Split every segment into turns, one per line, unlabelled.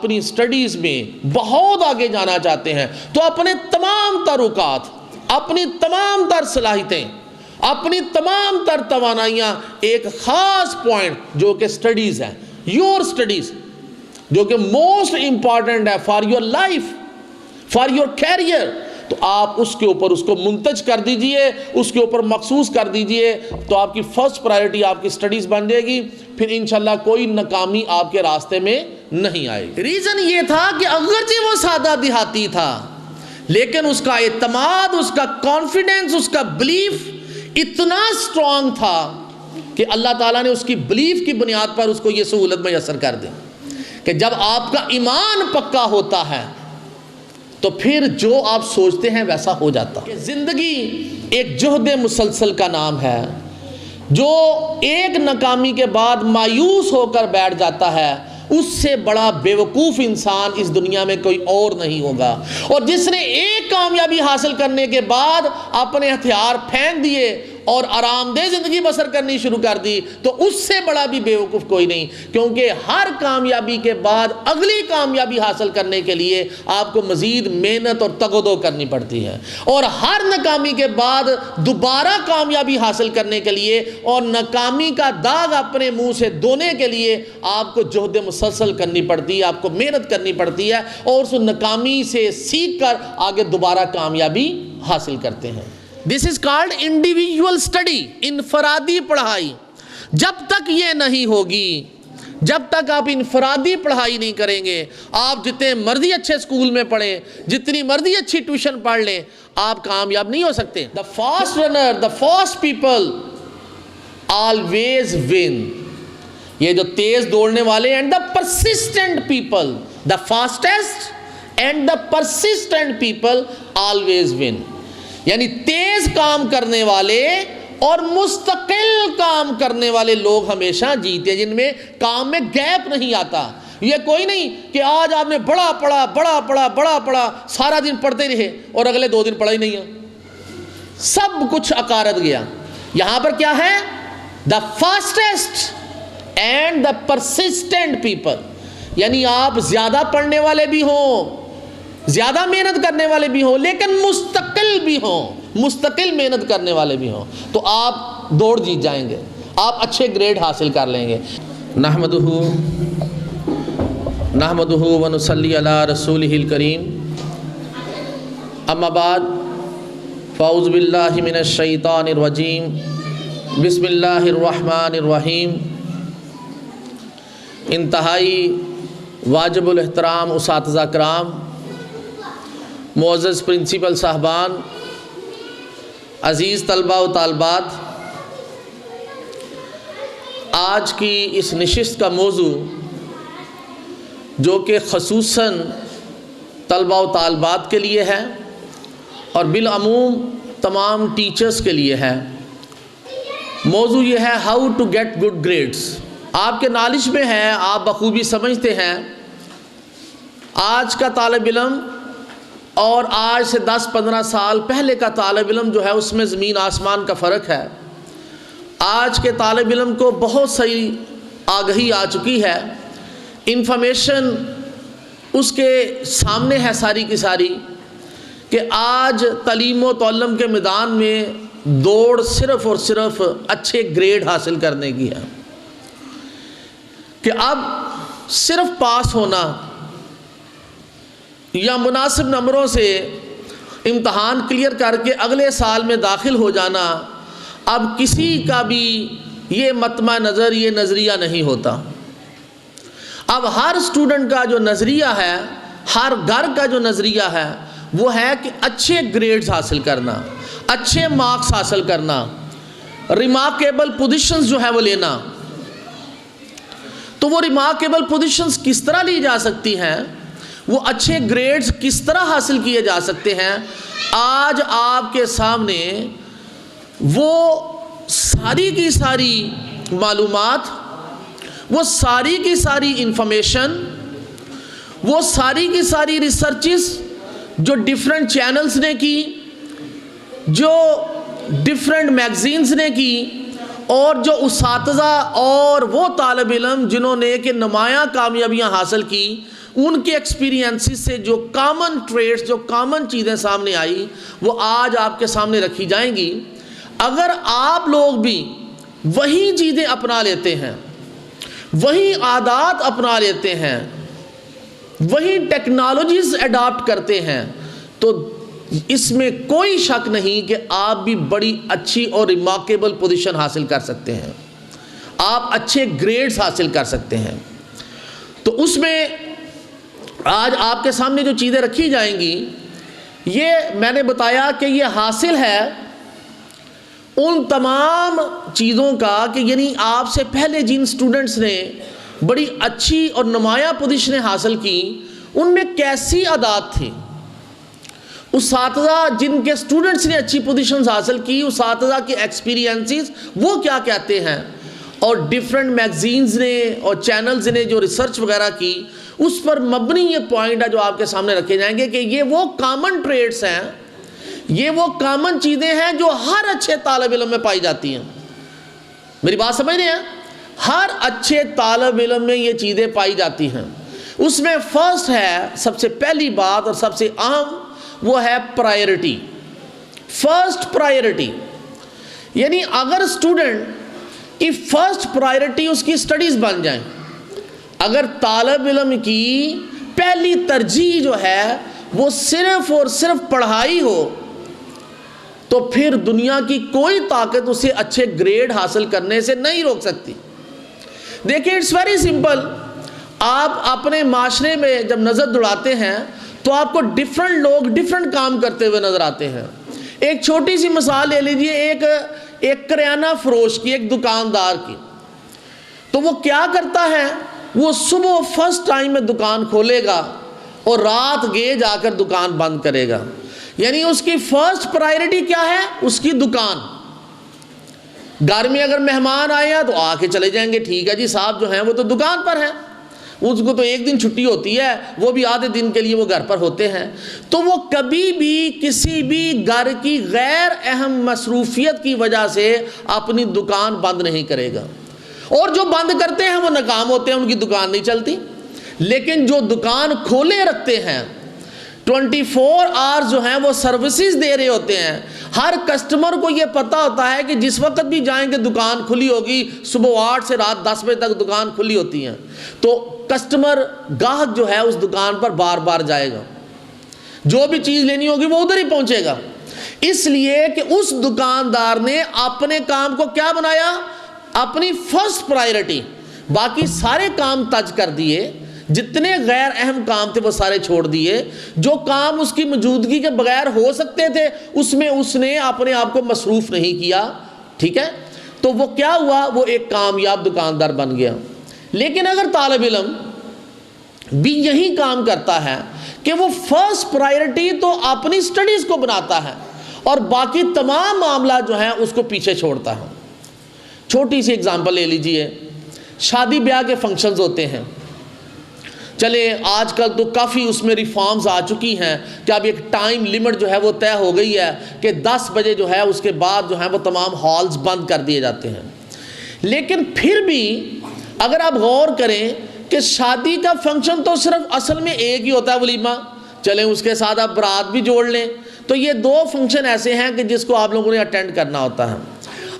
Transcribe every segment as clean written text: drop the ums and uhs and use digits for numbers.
اپنی سٹڈیز میں بہت آگے جانا چاہتے ہیں تو اپنے تمام تر اوقات، اپنی تمام تر صلاحیتیں، اپنی تمام تر توانائیاں ایک خاص پوائنٹ جو کہ سٹڈیز ہے، یور سٹڈیز، جو کہ موسٹ امپورٹنٹ ہے for your life, for your career, تو آپ اس کے اوپر اس کو منتج کر دیجئے، اس کے اوپر مخصوص کر دیجئے، تو آپ کی فرسٹ پرائیورٹی آپ کی سٹڈیز بن جائے گی، پھر انشاءاللہ کوئی ناکامی آپ کے راستے میں نہیں آئے گی۔ ریزن یہ تھا کہ اگرچہ وہ سادہ دیہاتی تھا لیکن اس کا اعتماد، اس کا کانفیڈنس، اس کا بلیف اتنا سٹرونگ تھا کہ اللہ تعالیٰ نے اس کی بلیف کی بنیاد پر اس کو یہ سہولت میسر کر دی کہ جب آپ کا ایمان پکا ہوتا ہے تو پھر جو آپ سوچتے ہیں ویسا ہو جاتا ہے۔ زندگی ایک جہد مسلسل کا نام ہے، جو ایک ناکامی کے بعد مایوس ہو کر بیٹھ جاتا ہے اس سے بڑا بیوقوف انسان اس دنیا میں کوئی اور نہیں ہوگا، اور جس نے ایک کامیابی حاصل کرنے کے بعد اپنے ہتھیار پھینک دیے اور آرام دہ زندگی بسر کرنی شروع کر دی تو اس سے بڑا بھی بیوقوف کوئی نہیں، کیونکہ ہر کامیابی کے بعد اگلی کامیابی حاصل کرنے کے لیے آپ کو مزید محنت اور تگ و دو کرنی پڑتی ہے، اور ہر ناکامی کے بعد دوبارہ کامیابی حاصل کرنے کے لیے اور ناکامی کا داغ اپنے منہ سے دھونے کے لیے آپ کو جہد مسلسل کرنی پڑتی ہے، آپ کو محنت کرنی پڑتی ہے، اور اس ناکامی سے سیکھ کر آگے دوبارہ کامیابی حاصل کرتے ہیں۔ This is called individual study، انفرادی پڑھائی۔ جب تک یہ نہیں ہوگی، جب تک آپ انفرادی پڑھائی نہیں کریں گے، آپ جتنے مرضی اچھے اسکول میں پڑھیں، جتنی مرضی اچھی ٹیوشن پڑھ لیں، آپ کامیاب نہیں ہو سکتے۔ The fast runner, the fast people always win۔ یہ جو تیز دوڑنے والے and the persistent people، the fastest and the persistent people always win، یعنی تیز کام کرنے والے اور مستقل کام کرنے والے لوگ ہمیشہ جیتے ہیں، جن میں کام میں گیپ نہیں آتا۔ یہ کوئی نہیں کہ آج آپ نے بڑا پڑھا سارا دن پڑھتے رہے اور اگلے 2 دن پڑھا ہی نہیں ہے، سب کچھ عقارت گیا۔ یہاں پر کیا ہے؟ the fastest and the persistent people، یعنی آپ زیادہ پڑھنے والے بھی ہوں، زیادہ محنت کرنے والے بھی ہوں، لیکن مستقل بھی ہوں، مستقل محنت کرنے والے بھی ہوں، تو آپ دوڑ جیت جائیں گے، آپ اچھے گریڈ حاصل کر لیں گے۔ نحمدہ ونصلی علی رسولہ الکریم، اما بعد فاعوذ باللہ من الشیطان الرجیم، بسم اللہ الرحمن الرحیم۔ انتہائی واجب الاحترام اساتذہ کرام، معزز پرنسپل صاحبان، عزیز طلباء و طالبات، آج کی اس نشست کا موضوع جو کہ خصوصاً طلباء و طالبات کے لیے ہے اور بالعموم تمام ٹیچرز کے لیے ہے، موضوع یہ ہے how to get good grades. آپ کے نالج میں ہے، آپ بخوبی سمجھتے ہیں، آج کا طالب علم اور آج سے 10-15 سال پہلے کا طالب علم جو ہے اس میں زمین آسمان کا فرق ہے۔ آج کے طالب علم کو بہت سی آگہی آ چکی ہے، انفارمیشن اس کے سامنے ہے ساری کی ساری، کہ آج تعلیم و تعلم کے میدان میں دوڑ صرف اور صرف اچھے گریڈ حاصل کرنے کی ہے، کہ اب صرف پاس ہونا یا مناسب نمبروں سے امتحان کلیئر کر کے اگلے سال میں داخل ہو جانا اب کسی کا بھی یہ مطمع نظر، یہ نظریہ نہیں ہوتا۔ اب ہر اسٹوڈنٹ کا جو نظریہ ہے، ہر گھر کا جو نظریہ ہے وہ ہے کہ اچھے گریڈز حاصل کرنا، اچھے مارکس حاصل کرنا، ریمارکیبل پوزیشنز جو ہے وہ لینا۔ تو وہ ریمارکیبل پوزیشنز کس طرح لی جا سکتی ہیں، وہ اچھے گریڈز کس طرح حاصل کیے جا سکتے ہیں، آج آپ کے سامنے وہ ساری کی ساری معلومات، وہ ساری کی ساری انفارمیشن، وہ ساری کی ساری ریسرچز جو ڈیفرنٹ چینلز نے کی، جو ڈیفرنٹ میگزینز نے کی، اور جو اساتذہ اور وہ طالب علم جنہوں نے کہ نمایاں کامیابیاں حاصل کی، ان کے ایکسپیرینسز سے جو کامن ٹریٹس، جو کامن چیزیں سامنے آئی، وہ آج آپ کے سامنے رکھی جائیں گی۔ اگر آپ لوگ بھی وہی چیزیں اپنا لیتے ہیں، وہی عادات اپنا لیتے ہیں، وہی ٹیکنالوجیز اڈاپٹ کرتے ہیں، تو اس میں کوئی شک نہیں کہ آپ بھی بڑی اچھی اور ریمارکیبل پوزیشن حاصل کر سکتے ہیں، آپ اچھے گریڈز حاصل کر سکتے ہیں۔ تو اس میں آج آپ کے سامنے جو چیزیں رکھی جائیں گی، یہ میں نے بتایا کہ یہ حاصل ہے ان تمام چیزوں کا کہ یعنی آپ سے پہلے جن سٹوڈنٹس نے بڑی اچھی اور نمایاں پوزیشنیں حاصل کی، ان میں کیسی عادات تھی، اساتذہ جن کے سٹوڈنٹس نے اچھی پوزیشنز حاصل کی، اساتذہ کے ایکسپیرینسز وہ کیا کہتے ہیں، اور ڈیفرنٹ میگزینز نے اور چینلز نے جو ریسرچ وغیرہ کی، اس پر مبنی یہ پوائنٹ ہے جو آپ کے سامنے رکھے جائیں گے کہ یہ وہ کامن ٹریٹس ہیں، یہ وہ کامن چیزیں ہیں جو ہر اچھے طالب علم میں پائی جاتی ہیں۔ میری بات سمجھ رہے ہیں؟ ہر اچھے طالب علم میں یہ چیزیں پائی جاتی ہیں۔ اس میں فرسٹ ہے، سب سے پہلی بات اور سب سے اہم، وہ ہے پرائرٹی۔ فرسٹ پرائرٹی، یعنی اگر اسٹوڈنٹ کی فرسٹ پرائرٹی اس کی سٹڈیز بن جائیں، اگر طالب علم کی پہلی ترجیح جو ہے وہ صرف اور صرف پڑھائی ہو، تو پھر دنیا کی کوئی طاقت اسے اچھے گریڈ حاصل کرنے سے نہیں روک سکتی۔ دیکھیں اٹس ویری سمپل، آپ اپنے معاشرے میں جب نظر دوڑاتے ہیں تو آپ کو ڈیفرنٹ لوگ ڈیفرنٹ کام کرتے ہوئے نظر آتے ہیں۔ ایک چھوٹی سی مثال لے لیجئے، ایک کریانہ فروش کی، ایک دکاندار کی۔ تو وہ کیا کرتا ہے، وہ صبح فرسٹ ٹائم میں دکان کھولے گا اور رات گئے جا کر دکان بند کرے گا، یعنی اس کی فرسٹ پرائرٹی کیا ہے، اس کی دکان۔ گھر میں اگر مہمان آئے ہیں تو آ کے چلے جائیں گے، ٹھیک ہے جی صاحب جو ہیں وہ تو دکان پر ہیں، اس کو تو ایک دن چھٹی ہوتی ہے، وہ بھی آدھے دن کے لیے وہ گھر پر ہوتے ہیں۔ تو وہ کبھی بھی کسی بھی گھر کی غیر اہم مصروفیت کی وجہ سے اپنی دکان بند نہیں کرے گا، اور جو بند کرتے ہیں وہ ناکام ہوتے ہیں، ان کی دکان نہیں چلتی۔ لیکن جو دکان کھولے رکھتے ہیں، 24 آورز جو ہیں وہ سروسز دے رہے ہوتے ہیں، ہر کسٹمر کو یہ پتہ ہوتا ہے کہ جس وقت بھی جائیں گے دکان کھلی ہوگی، صبح 8 سے رات 10 بجے تک دکان کھلی ہوتی ہیں، تو کسٹمر گاہک جو ہے اس دکان پر بار بار جائے گا، جو بھی چیز لینی ہوگی وہ ادھر ہی پہنچے گا۔ اس لیے کہ اس دکاندار نے اپنے کام کو کیا بنایا، اپنی فرسٹ پرائرٹی، باقی سارے کام تج کر دیے، جتنے غیر اہم کام تھے وہ سارے چھوڑ دیے، جو کام اس کی موجودگی کے بغیر ہو سکتے تھے اس میں اس نے اپنے آپ کو مصروف نہیں کیا، ٹھیک ہے؟ تو وہ کیا ہوا، وہ ایک کامیاب دکاندار بن گیا۔ لیکن اگر طالب علم بھی یہی کام کرتا ہے کہ وہ فرسٹ پرائرٹی تو اپنی سٹڈیز کو بناتا ہے اور باقی تمام معاملات جو ہیں اس کو پیچھے چھوڑتا ہے۔ چھوٹی سی اگزامپل لے لیجئے، شادی بیاہ کے فنکشنز ہوتے ہیں، چلے آج کل تو کافی اس میں ریفارمز آ چکی ہیں کہ اب ایک ٹائم لیمٹ جو ہے وہ طے ہو گئی ہے کہ 10 بجے جو ہے اس کے بعد جو ہے وہ تمام ہالز بند کر دیے جاتے ہیں۔ لیکن پھر بھی اگر آپ غور کریں کہ شادی کا فنکشن تو صرف اصل میں ایک ہی ہوتا ہے، ولیمہ، چلیں اس کے ساتھ آپ برات بھی جوڑ لیں، تو یہ 2 فنکشن ایسے ہیں کہ جس کو آپ لوگوں نے اٹینڈ کرنا ہوتا ہے۔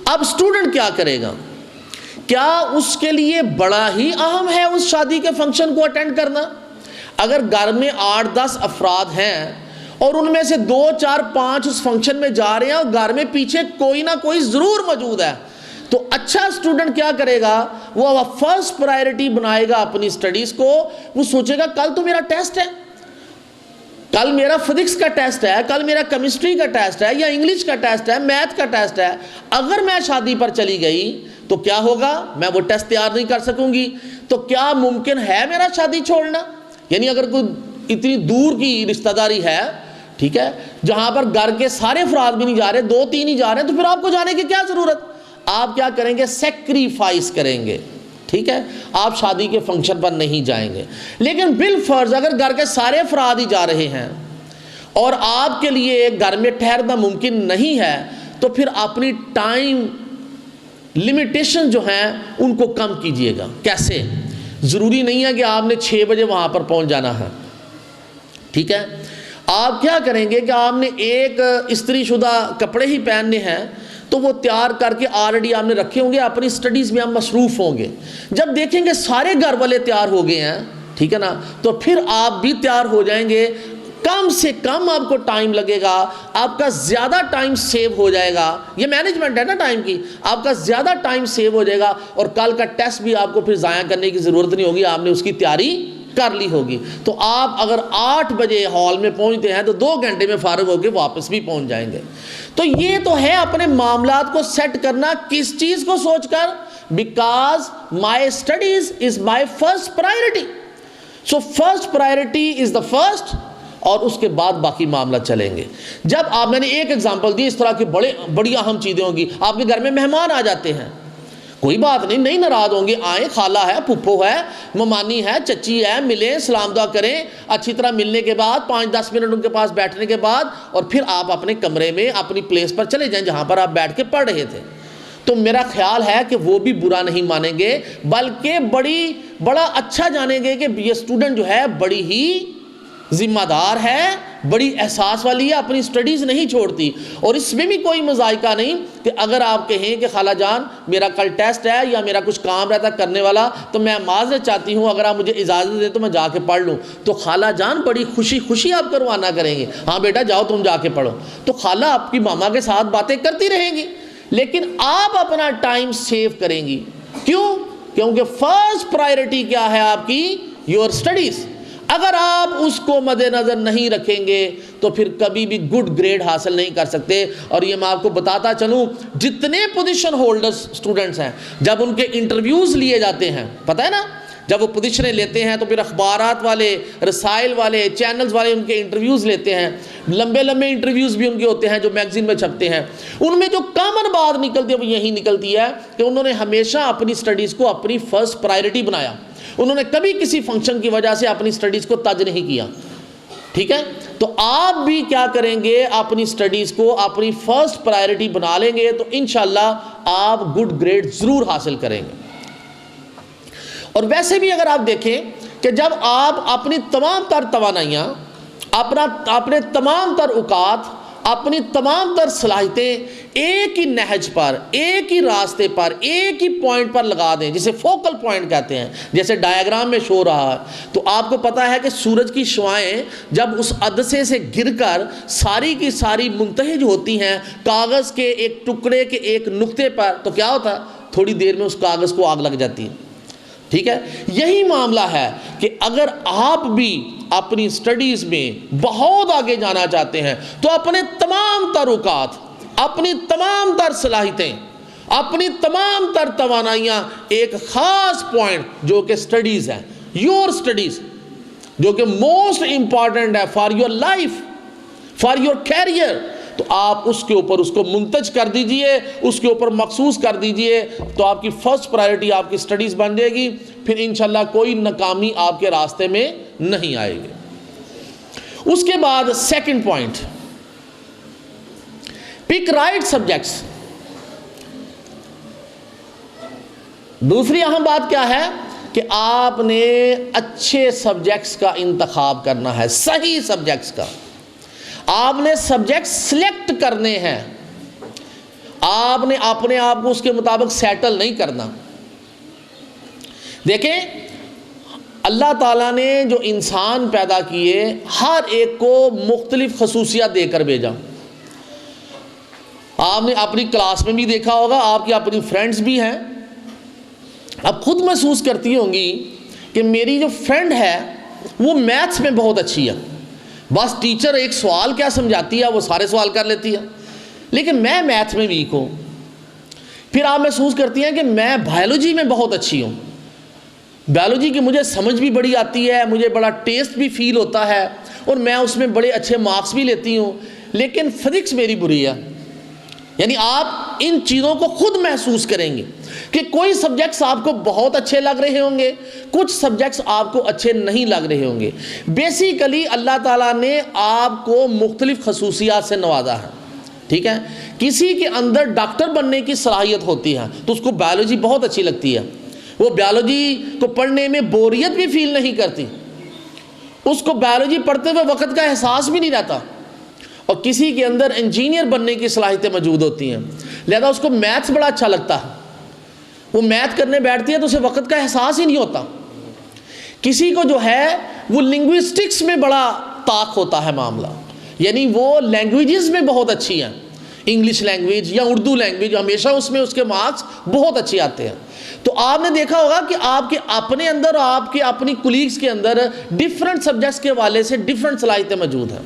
اب اسٹوڈنٹ کیا کرے گا؟ کیا اس کے لیے بڑا ہی اہم ہے اس شادی کے فنکشن کو اٹینڈ کرنا؟ اگر گھر میں 8-10 افراد ہیں اور ان میں سے 2, 4, 5 اس فنکشن میں جا رہے ہیں اور گھر میں پیچھے کوئی نہ کوئی ضرور موجود ہے، تو اچھا اسٹوڈنٹ کیا کرے گا، وہ فرسٹ پرائرٹی بنائے گا اپنی سٹڈیز کو۔ وہ سوچے گا کل تو میرا ٹیسٹ ہے، کل میرا فزکس کا ٹیسٹ ہے، کل میرا کیمسٹری کا ٹیسٹ ہے، یا انگلش کا ٹیسٹ ہے، میتھ کا ٹیسٹ ہے، اگر میں شادی پر چلی گئی تو کیا ہوگا، میں وہ ٹیسٹ تیار نہیں کر سکوں گی، تو کیا ممکن ہے میرا شادی چھوڑنا؟ یعنی اگر کوئی اتنی دور کی رشتہ داری ہے، ٹھیک ہے، جہاں پر گھر کے سارے افراد بھی نہیں جا رہے، 2-3 ہی جا رہے ہیں، تو پھر آپ کو جانے کی کیا ضرورت؟ آپ کیا کریں گے، سیکریفائس کریں گے، ٹھیک ہے، آپ شادی کے فنکشن پر نہیں جائیں گے۔ لیکن بالفرض اگر گھر کے سارے افراد ہی جا رہے ہیں اور آپ کے لیے گھر میں ٹھہرنا ممکن نہیں ہے، تو پھر اپنی ٹائم لمیٹیشن جو ہیں ان کو کم کیجئے گا۔ کیسے؟ ضروری نہیں ہے کہ آپ نے 6 بجے وہاں پر پہنچ جانا ہے، ٹھیک ہے؟ آپ کیا کریں گے کہ آپ نے ایک استری شدہ کپڑے ہی پہننے ہیں، تو وہ تیار کر کے آلریڈی آپ نے رکھے ہوں گے، اپنی سٹڈیز میں آپ مصروف ہوں گے۔ جب دیکھیں گے سارے گھر والے تیار ہو گئے ہیں، ٹھیک ہے نا، تو پھر آپ بھی تیار ہو جائیں گے، کم سے کم آپ کو ٹائم لگے گا، آپ کا زیادہ ٹائم سیو ہو جائے گا۔ یہ مینجمنٹ ہے نا ٹائم کی، آپ کا زیادہ ٹائم سیو ہو جائے گا، اور کل کا ٹیسٹ بھی آپ کو پھر ضائع کرنے کی ضرورت نہیں ہوگی، آپ نے اس کی تیاری کر لی ہوگی۔ تو آپ اگر 8 بجے ہال میں پہنچتے ہیں تو 2 گھنٹے میں فارغ ہو کے واپس بھی پہنچ جائیں گے۔ تو یہ تو ہے اپنے معاملات کو سیٹ کرنا، کس چیز کو سوچ کر؟ Because my studies is my first priority, so first priority is the first, اور اس کے بعد باقی معاملہ چلیں گے۔ جب آپ، میں نے ایک ایگزامپل دی، اس طرح کی بڑی اہم چیزیں ہوں گی۔ آپ کے گھر میں مہمان آ جاتے ہیں، کوئی بات نہیں، نہیں ناراض ہوں گے، آئیں، خالہ ہے، پھپھو ہے، ممانی ہے، چچی ہے، ملیں، سلام دعا کریں، اچھی طرح ملنے کے بعد 5-10 منٹ ان کے پاس بیٹھنے کے بعد، اور پھر آپ اپنے کمرے میں اپنی پلیس پر چلے جائیں جہاں پر آپ بیٹھ کے پڑھ رہے تھے۔ تو میرا خیال ہے کہ وہ بھی برا نہیں مانیں گے، بلکہ بڑا اچھا جانیں گے کہ یہ اسٹوڈنٹ جو ہے بڑی ہی ذمہ دار ہے، بڑی احساس والی ہے، اپنی سٹڈیز نہیں چھوڑتی۔ اور اس میں بھی کوئی مذائقہ نہیں کہ اگر آپ کہیں کہ خالہ جان میرا کل ٹیسٹ ہے یا میرا کچھ کام رہتا کرنے والا تو میں معذرت چاہتی ہوں، اگر آپ مجھے اجازت دیں تو میں جا کے پڑھ لوں، تو خالہ جان بڑی خوشی آپ کا روانہ کریں گے، ہاں بیٹا جاؤ تم جا کے پڑھو۔ تو خالہ آپ کی ماما کے ساتھ باتیں کرتی رہیں گی، لیکن آپ اپنا ٹائم سیو کریں گی۔ کیوں؟ کیونکہ فرسٹ پرائرٹی کیا ہے آپ کی؟ Your studies. اگر آپ اس کو مد نظر نہیں رکھیں گے تو پھر کبھی بھی گڈ گریڈ حاصل نہیں کر سکتے۔ اور یہ میں آپ کو بتاتا چلوں، جتنے پوزیشن ہولڈرز اسٹوڈنٹس ہیں، جب ان کے انٹرویوز لیے جاتے ہیں، پتہ ہے نا، جب وہ پوزیشنیں لیتے ہیں تو پھر اخبارات والے، رسائل والے، چینلز والے ان کے انٹرویوز لیتے ہیں، لمبے انٹرویوز بھی ان کے ہوتے ہیں جو میگزین میں چھپتے ہیں۔ ان میں جو کامن بات نکلتی ہے وہ یہی نکلتی ہے کہ انہوں نے ہمیشہ اپنی سٹڈیز کو اپنی فرسٹ پرائرٹی بنایا، انہوں نے کبھی کسی فنکشن کی وجہ سے اپنی سٹڈیز کو تج نہیں کیا، ٹھیک ہے؟ تو آپ بھی کیا کریں گے؟ اپنی سٹڈیز کو اپنی فرسٹ پرائرٹی بنا لیں گے تو انشاءاللہ آپ گڈ گریڈ ضرور حاصل کریں گے۔ اور ویسے بھی اگر آپ دیکھیں کہ جب آپ اپنی تمام تر توانائیاں، اپنے تمام تر اوقات، اپنی تمام تر صلاحیتیں ایک ہی نہج پر، ایک ہی راستے پر، ایک ہی پوائنٹ پر لگا دیں، جسے فوکل پوائنٹ کہتے ہیں، جیسے ڈائیگرام میں شو رہا ہے، تو آپ کو پتا ہے کہ سورج کی شعاعیں جب اس عدسے سے گر کر ساری کی ساری منتہج ہوتی ہیں کاغذ کے ایک ٹکڑے کے ایک نقطے پر، تو کیا ہوتا ہے؟ تھوڑی دیر میں اس کاغذ کو آگ لگ جاتی ہے، ٹھیک ہے؟ یہی معاملہ ہے کہ اگر آپ بھی اپنی سٹڈیز میں بہت آگے جانا چاہتے ہیں تو اپنے تمام تر اوقات، اپنی تمام تر صلاحیتیں، اپنی تمام تر توانائیاں ایک خاص پوائنٹ جو کہ سٹڈیز ہے، یور سٹڈیز، جو کہ موسٹ امپورٹنٹ ہے for your life, for your career, تو آپ اس کے اوپر اس کو منتج کر دیجئے، اس کے اوپر مخصوص کر دیجئے، تو آپ کی فرسٹ پرائرٹی آپ کی سٹڈیز بن جائے گی، پھر انشاءاللہ کوئی ناکامی آپ کے راستے میں نہیں آئے گی۔ اس کے بعد سیکنڈ پوائنٹ، پک رائٹ سبجیکٹس۔ دوسری اہم بات کیا ہے کہ آپ نے اچھے سبجیکٹس کا انتخاب کرنا ہے، صحیح سبجیکٹس کا۔ آپ نے سبجیکٹ سلیکٹ کرنے ہیں، آپ نے اپنے آپ کو اس کے مطابق سیٹل نہیں کرنا۔ دیکھیں، اللہ تعالیٰ نے جو انسان پیدا کیے ہر ایک کو مختلف خصوصیات دے کر بھیجا۔ آپ نے اپنی کلاس میں بھی دیکھا ہوگا، آپ کی اپنی فرینڈز بھی ہیں، اب خود محسوس کرتی ہوں گی کہ میری جو فرینڈ ہے وہ میتھس میں بہت اچھی ہے، بس ٹیچر ایک سوال کیا سمجھاتی ہے وہ سارے سوال کر لیتی ہے، لیکن میں میتھ میں ویک ہوں۔ پھر آپ محسوس کرتی ہیں کہ میں بائیولوجی میں بہت اچھی ہوں، بائیولوجی کی مجھے سمجھ بھی بڑی آتی ہے، مجھے بڑا ٹیسٹ بھی فیل ہوتا ہے اور میں اس میں بڑے اچھے مارکس بھی لیتی ہوں، لیکن فزکس میری بری ہے۔ یعنی آپ ان چیزوں کو خود محسوس کریں گے کہ کوئی سبجیکٹس آپ کو بہت اچھے لگ رہے ہوں گے، کچھ سبجیکٹس آپ کو اچھے نہیں لگ رہے ہوں گے۔ بیسیکلی اللہ تعالیٰ نے آپ کو مختلف خصوصیات سے نوازا ہے، ٹھیک ہے؟ کسی کے اندر ڈاکٹر بننے کی صلاحیت ہوتی ہے تو اس کو بائیولوجی بہت اچھی لگتی ہے، وہ بیالوجی کو پڑھنے میں بوریت بھی فیل نہیں کرتی، اس کو بیالوجی پڑھتے ہوئے وقت کا احساس بھی نہیں رہتا، اور کسی کے اندر انجینئر بننے کی صلاحیتیں موجود ہوتی ہیں، لہذا اس کو میتھس بڑا اچھا لگتا ہے، وہ میتھ کرنے بیٹھتی ہے تو اسے وقت کا احساس ہی نہیں ہوتا۔ کسی کو جو ہے وہ لنگوسٹکس میں بڑا طاق ہوتا ہے معاملہ، یعنی وہ لینگویجز میں بہت اچھی ہیں، انگلش لینگویج یا اردو لینگویج، ہمیشہ اس میں اس کے مارکس بہت اچھے آتے ہیں۔ تو آپ نے دیکھا ہوگا کہ آپ کے اپنے اندر اور آپ کے اپنی کولیگز کے اندر ڈیفرنٹ سبجیکٹس کے حوالے سے ڈیفرنٹ صلاحیتیں موجود ہیں۔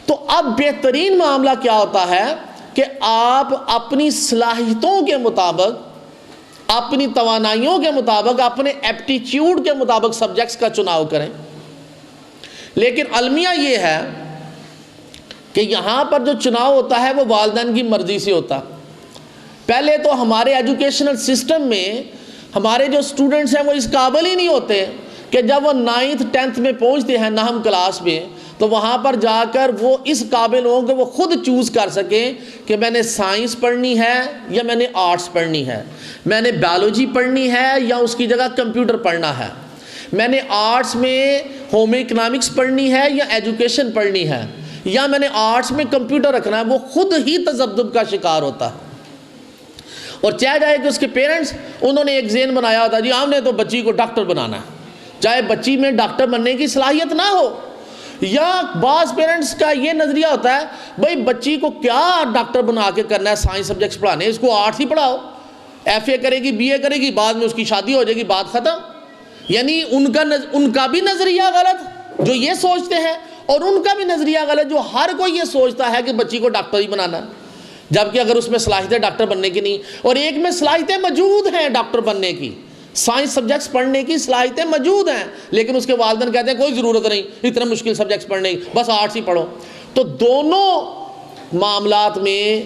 تو اب بہترین معاملہ کیا ہوتا ہے کہ آپ اپنی صلاحیتوں کے مطابق، اپنی توانائیوں کے مطابق، اپنے ایپٹیچیوڈ کے مطابق سبجیکٹس کا چناؤ کریں۔ لیکن المیہ یہ ہے کہ یہاں پر جو چناؤ ہوتا ہے وہ والدین کی مرضی سے ہوتا۔ پہلے تو ہمارے ایجوکیشنل سسٹم میں ہمارے جو اسٹوڈنٹس ہیں وہ اس قابل ہی نہیں ہوتے کہ جب وہ 9th 10th میں پہنچتے ہیں نہم کلاس میں تو وہاں پر جا کر وہ اس قابل ہوں کہ وہ خود چوز کر سکیں کہ میں نے سائنس پڑھنی ہے یا میں نے آرٹس پڑھنی ہے، میں نے بیالوجی پڑھنی ہے یا اس کی جگہ کمپیوٹر پڑھنا ہے، میں نے آرٹس میں ہوم اکنامکس پڑھنی ہے یا ایجوکیشن پڑھنی ہے، یا میں نے آرٹس میں کمپیوٹر رکھنا ہے۔ وہ خود ہی تذبذب کا شکار ہوتا ہے، اور چاہے جائے کہ اس کے پیرنٹس انہوں نے ایک ذہن بنایا ہوتا ہے جی ہم نے تو بچی کو ڈاکٹر بنانا ہے، چاہے بچی میں ڈاکٹر بننے کی صلاحیت نہ ہو، یا بعض پیرنٹس کا یہ نظریہ ہوتا ہے بھائی بچی کو کیا ڈاکٹر بنا کے کرنا ہے، سائنس سبجیکٹس پڑھانے، اس کو آرٹس ہی پڑھاؤ، ایف اے کرے گی، بی اے کرے گی، بعد میں اس کی شادی ہو جائے گی، بات ختم۔ یعنی ان کا بھی نظریہ غلط جو یہ سوچتے ہیں، اور ان کا بھی نظریہ غلط جو ہر کوئی یہ سوچتا ہے کہ بچی کو ڈاکٹر ہی بنانا ہے، جبکہ اگر اس میں صلاحیتیں ڈاکٹر بننے کی نہیں، اور ایک میں صلاحیتیں موجود ہیں ڈاکٹر بننے کی، سائنس سبجیکٹس پڑھنے کی صلاحیتیں موجود ہیں، لیکن اس کے والدین کہتے ہیں کوئی ضرورت نہیں اتنا مشکل سبجیکٹس پڑھنے کی، بس آرٹس ہی پڑھو۔ تو دونوں معاملات میں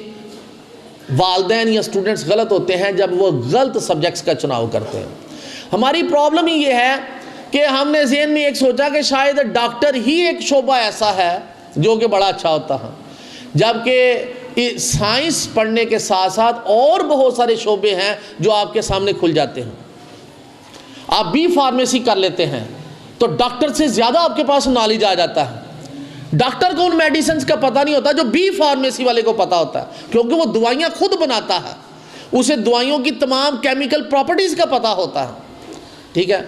والدین یا اسٹوڈنٹس غلط ہوتے ہیں جب وہ غلط سبجیکٹس کا چناؤ کرتے ہیں۔ ہماری پرابلم ہی یہ ہے کہ ہم نے ذہن میں ایک سوچا کہ شاید ڈاکٹر ہی ایک شعبہ ایسا ہے جو کہ بڑا اچھا ہوتا ہے، جبکہ سائنس پڑھنے کے ساتھ ساتھ اور بہت سارے شعبے ہیں جو آپ کے سامنے کھل جاتے ہیں۔ آپ بی فارمیسی کر لیتے ہیں تو ڈاکٹر سے زیادہ آپ کے پاس نالج آ جاتا ہے۔ ڈاکٹر کو ان میڈیسنز کا پتہ نہیں ہوتا جو بی فارمیسی والے کو پتہ ہوتا ہے، کیونکہ وہ دوائیاں خود بناتا ہے، اسے دوائیوں کی تمام کیمیکل پراپرٹیز کا پتہ ہوتا ہے، ٹھیک ہے۔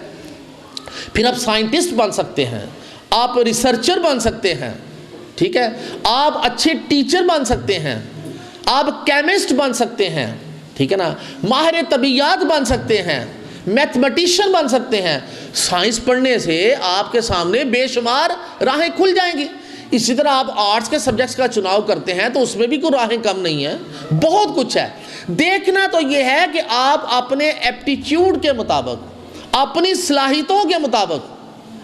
پھر آپ سائنٹسٹ بن سکتے ہیں، آپ ریسرچر بن سکتے ہیں، ٹھیک ہے، آپ اچھے ٹیچر بن سکتے ہیں، آپ کیمسٹ بن سکتے ہیں، ٹھیک ہے نا، ماہر طبیعیات بن سکتے ہیں، میتھمیٹیشین بن سکتے ہیں۔ سائنس پڑھنے سے آپ کے سامنے بے شمار راہیں کھل جائیں گی۔ اسی طرح آپ آرٹس کے سبجیکٹس کا چناؤ کرتے ہیں تو اس میں بھی کوئی راہیں کم نہیں ہیں، بہت کچھ ہے۔ دیکھنا تو یہ ہے کہ آپ اپنے ایپٹیچیوڈ کے مطابق، اپنی صلاحیتوں کے مطابق،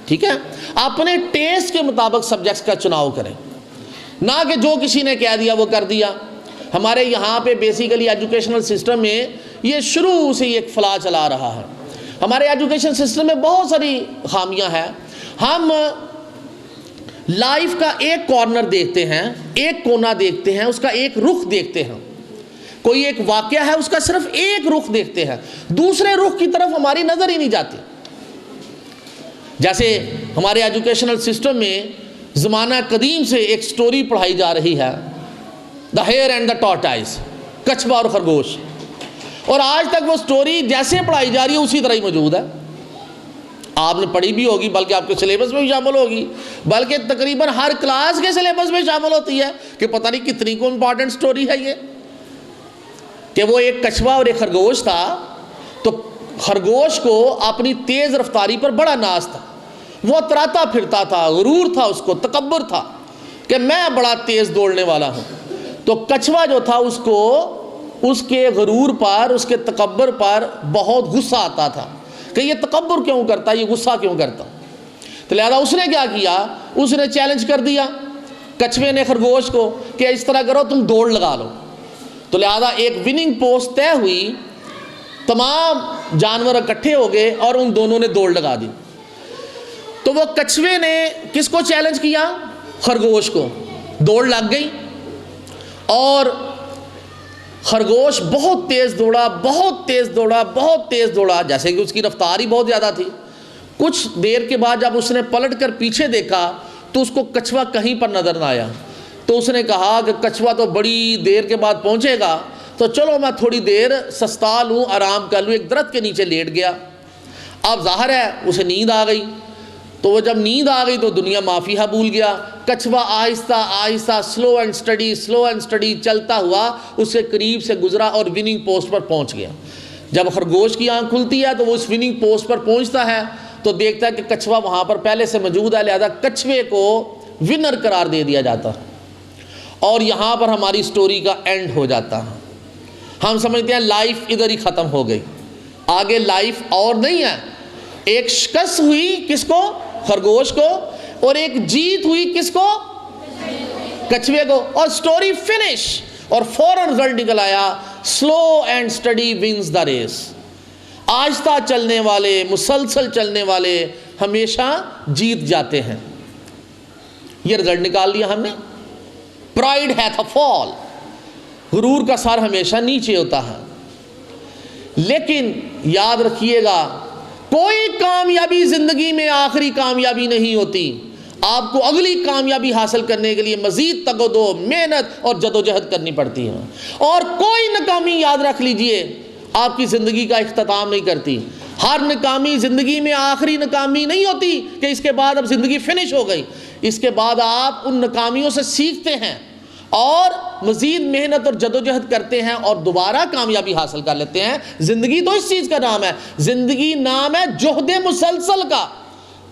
ٹھیک ہے، اپنے ٹیسٹ کے مطابق سبجیکٹس کا چناؤ کریں، نہ کہ جو کسی نے کہہ دیا وہ کر دیا۔ ہمارے یہاں پہ بیسیکلی ایجوکیشنل سسٹم میں یہ شروع سے ایک فلاح چلا رہا ہے۔ ہمارے ایجوکیشن سسٹم میں بہت ساری خامیاں ہیں۔ ہم لائف کا ایک کارنر دیکھتے ہیں، ایک کونا دیکھتے ہیں، اس کا ایک رخ دیکھتے ہیں، کوئی ایک واقعہ ہے اس کا صرف ایک رخ دیکھتے ہیں، دوسرے رخ کی طرف ہماری نظر ہی نہیں جاتی۔ جیسے ہمارے ایجوکیشنل سسٹم میں زمانہ قدیم سے ایک سٹوری پڑھائی جا رہی ہے، دا ہیئر اینڈ دا ٹارٹائز، کچھوا اور خرگوش، اور آج تک وہ سٹوری جیسے پڑھائی جا رہی ہے اسی طرح ہی موجود ہے۔ آپ نے پڑھی بھی ہوگی، بلکہ آپ کے سلیبس میں بھی شامل ہوگی، بلکہ تقریباً ہر کلاس کے سلیبس میں شامل ہوتی ہے کہ پتہ نہیں کتنی کو امپورٹنٹ سٹوری ہے یہ، کہ وہ ایک کچھوا اور ایک خرگوش تھا، تو خرگوش کو اپنی تیز رفتاری پر بڑا ناز تھا، وہ اتراتا پھرتا تھا، غرور تھا، اس کو تکبر تھا کہ میں بڑا تیز دوڑنے والا ہوں۔ تو کچھوا جو تھا اس کو اس کے غرور پر، اس کے تکبر پر بہت غصہ آتا تھا کہ یہ تکبر کیوں کرتا، یہ غصہ کیوں کرتا۔ تو لہذا اس نے کیا کیا، اس نے چیلنج کر دیا کچھوے نے خرگوش کو کہ اس طرح کرو، تم دوڑ لگا لو۔ تو لہذا ایک وننگ پوسٹ طے ہوئی، تمام جانور اکٹھے ہو گئے اور ان دونوں نے دوڑ لگا دی۔ تو وہ کچھوے نے کس کو چیلنج کیا؟ خرگوش کو۔ دوڑ لگ گئی اور خرگوش بہت تیز دوڑا، بہت تیز دوڑا، بہت تیز دوڑا، جیسے کہ اس کی رفتار ہی بہت زیادہ تھی۔ کچھ دیر کے بعد جب اس نے پلٹ کر پیچھے دیکھا تو اس کو کچھوا کہیں پر نظر نہ آیا۔ تو اس نے کہا کہ کچھوا تو بڑی دیر کے بعد پہنچے گا، تو چلو میں تھوڑی دیر سستا لوں، آرام کر لوں۔ ایک درخت کے نیچے لیٹ گیا۔ اب ظاہر ہے اسے نیند آ گئی، تو وہ جب نیند آ گئی تو دنیا مافیہ بھول گیا۔ کچھوا آہستہ آہستہ سلو اینڈ سٹڈی چلتا ہوا اس کے قریب سے گزرا اور وننگ پوسٹ پر پہنچ گیا۔ جب خرگوش کی آنکھ کھلتی ہے تو وہ اس وننگ پوسٹ پر پہنچتا ہے تو دیکھتا ہے کہ کچھوا وہاں پر پہلے سے موجود ہے، لہذا کچھوے کو ونر قرار دے دیا جاتا، اور یہاں پر ہماری سٹوری کا اینڈ ہو جاتا۔ ہم سمجھتے ہیں لائف ادھر ہی ختم ہو گئی، آگے لائف اور نہیں ہے۔ ایک شکست ہوئی کس کو؟ خرگوش کو، اور ایک جیت ہوئی کس کو؟ کچھوے کو، اور سٹوری فنش، اور فوراً رزلٹ نکل آیا، slow and steady wins the race. آہستہ چلنے والے، مسلسل چلنے والے ہمیشہ جیت جاتے ہیں۔ یہ رزلٹ نکال دیا ہم نے۔ پرائڈ ہیتھ اے فال، غرور کا سر ہمیشہ نیچے ہوتا ہے۔ لیکن یاد رکھیے گا، کوئی کامیابی زندگی میں آخری کامیابی نہیں ہوتی۔ آپ کو اگلی کامیابی حاصل کرنے کے لیے مزید تگ و دو، محنت اور جدوجہد کرنی پڑتی ہے، اور کوئی ناکامی یاد رکھ لیجئے آپ کی زندگی کا اختتام نہیں کرتی۔ ہر ناکامی زندگی میں آخری ناکامی نہیں ہوتی کہ اس کے بعد اب زندگی فنش ہو گئی۔ اس کے بعد آپ ان ناکامیوں سے سیکھتے ہیں اور مزید محنت اور جدوجہد کرتے ہیں اور دوبارہ کامیابی حاصل کر لیتے ہیں۔ زندگی تو اس چیز کا نام ہے، زندگی نام ہے جہد مسلسل کا۔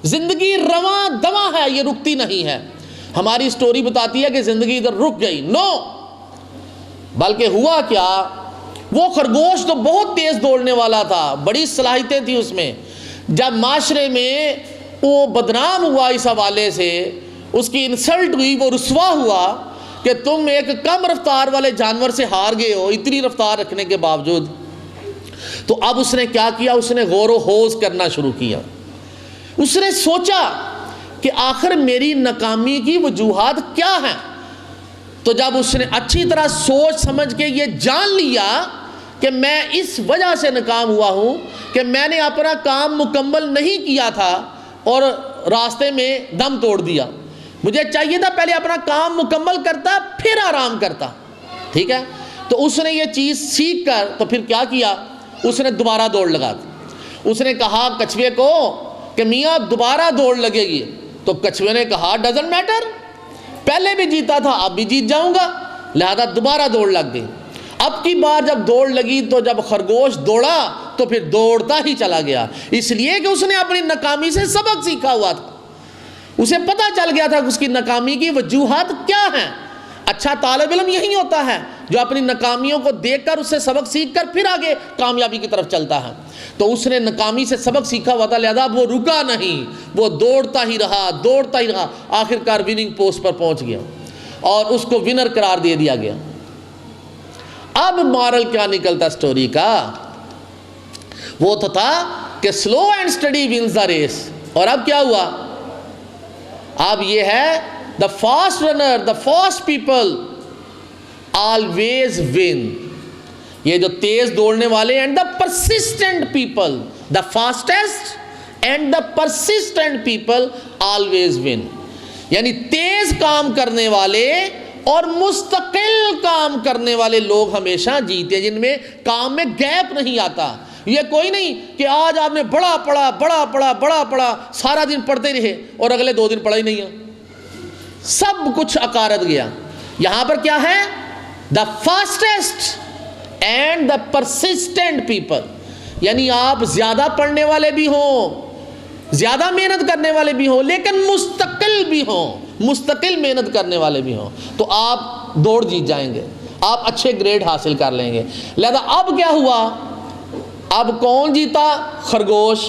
زندگی رواں دواں ہے، یہ رکتی نہیں ہے۔ ہماری سٹوری بتاتی ہے کہ زندگی ادھر رک گئی، نو، بلکہ ہوا کیا، وہ خرگوش تو بہت تیز دوڑنے والا تھا، بڑی صلاحیتیں تھی اس میں۔ جب معاشرے میں وہ بدنام ہوا اس حوالے سے، اس کی انسلٹ ہوئی، وہ رسوا ہوا کہ تم ایک کم رفتار والے جانور سے ہار گئے ہو اتنی رفتار رکھنے کے باوجود، تو اب اس نے کیا کیا، اس نے غور و خوض کرنا شروع کیا۔ اس نے سوچا کہ آخر میری ناکامی کی وجوہات کیا ہیں۔ تو جب اس نے اچھی طرح سوچ سمجھ کے یہ جان لیا کہ میں اس وجہ سے ناکام ہوا ہوں کہ میں نے اپنا کام مکمل نہیں کیا تھا اور راستے میں دم توڑ دیا، مجھے چاہیے تھا پہلے اپنا کام مکمل کرتا پھر آرام کرتا، ٹھیک ہے۔ تو اس نے یہ چیز سیکھ کر تو پھر کیا کیا، اس نے دوبارہ دوڑ لگا دی۔ اس نے کہا کچھوے کو کہ میاں اب دوبارہ دوڑ لگے گی، تو کچھوے نے کہا ڈزنٹ میٹر، پہلے بھی جیتا تھا اب بھی جیت جاؤں گا، لہذا دوبارہ دوڑ لگ گئی۔ اب کی بار جب دوڑ لگی تو جب خرگوش دوڑا تو پھر دوڑتا ہی چلا گیا، اس لیے کہ اس نے اپنی ناکامی سے سبق سیکھا ہوا تھا، اسے پتہ چل گیا تھا کہ اس کی ناکامی کی وجوہات کیا ہیں۔ اچھا طالب علم یہی ہوتا ہے جو اپنی ناکامیوں کو دیکھ کر اس سے سبق سیکھ کر پھر آگے کامیابی کی طرف چلتا ہے۔ تو اس نے ناکامی سے سبق سیکھا ہوا تھا، لہذا وہ رکا نہیں، وہ دوڑتا ہی رہا، آخر کار وننگ پوسٹ پر پہنچ گیا اور اس کو ونر قرار دے دیا گیا۔ اب مورل کیا نکلتا سٹوری کا، وہ تو تھا کہ slow and steady wins the race, اور اب کیا ہوا، اب یہ ہے the fast runner, the fast people always win. یہ جو تیز دوڑنے والے and the persistent people, the fastest and the persistent people always win, یعنی تیز کام کرنے والے اور مستقل کام کرنے والے لوگ ہمیشہ جیتے ہیں، جن میں کام میں گیپ نہیں آتا۔ یہ کوئی نہیں کہ آج آپ نے بڑا پڑھا سارا دن پڑھتے رہے اور اگلے 2 دن پڑھا ہی نہیں ہے، سب کچھ عقارت گیا۔ یہاں پر کیا ہے، دا fastest and the persistent people, یعنی آپ زیادہ پڑھنے والے بھی ہوں، زیادہ محنت کرنے والے بھی ہوں، لیکن مستقل بھی ہوں، مستقل محنت کرنے والے بھی ہوں، تو آپ دوڑ جیت جائیں گے، آپ اچھے گریڈ حاصل کر لیں گے۔ لہذا اب کیا ہوا، اب کون جیتا، خرگوش،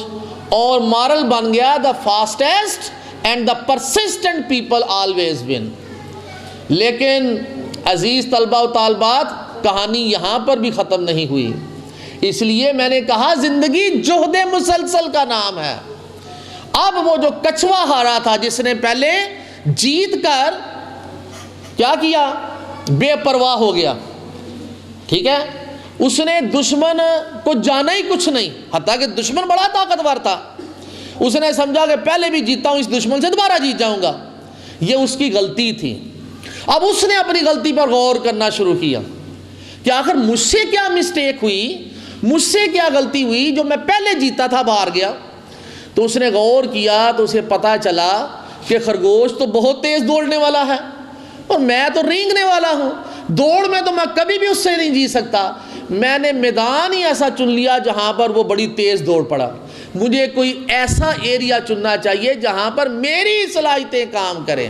اور مارل بن گیا دا fastest and the persistent people always one. لیکن عزیز طلبہ و طالبات، کہانی یہاں پر بھی ختم نہیں ہوئی، اس لیے میں نے کہا زندگی جہد مسلسل کا نام ہے۔ اب وہ جو کچھوا ہارا تھا، جس نے پہلے جیت کر کیا کیا، بے پرواہ ہو گیا، ٹھیک ہے، اس نے دشمن کو جانا ہی کچھ نہیں، حتیٰ کہ دشمن بڑا طاقتور تھا، اس نے سمجھا کہ پہلے بھی جیتا ہوں، اس دشمن سے دوبارہ جیت جاؤں گا۔ یہ اس کی غلطی تھی۔ اب اس نے اپنی غلطی پر غور کرنا شروع کیا کہ آخر مجھ سے کیا مسٹیک ہوئی، مجھ سے کیا غلطی ہوئی جو میں پہلے جیتا تھا باہر گیا۔ تو اس نے غور کیا تو اسے پتہ چلا کہ خرگوش تو بہت تیز دوڑنے والا ہے اور میں تو رینگنے والا ہوں، دوڑ میں تو میں کبھی بھی اس سے نہیں جیت سکتا۔ میں نے میدان ہی ایسا چن لیا جہاں پر وہ بڑی تیز دوڑ پڑا۔ مجھے کوئی ایسا ایریا چننا چاہیے جہاں پر میری صلاحیتیں کام کریں۔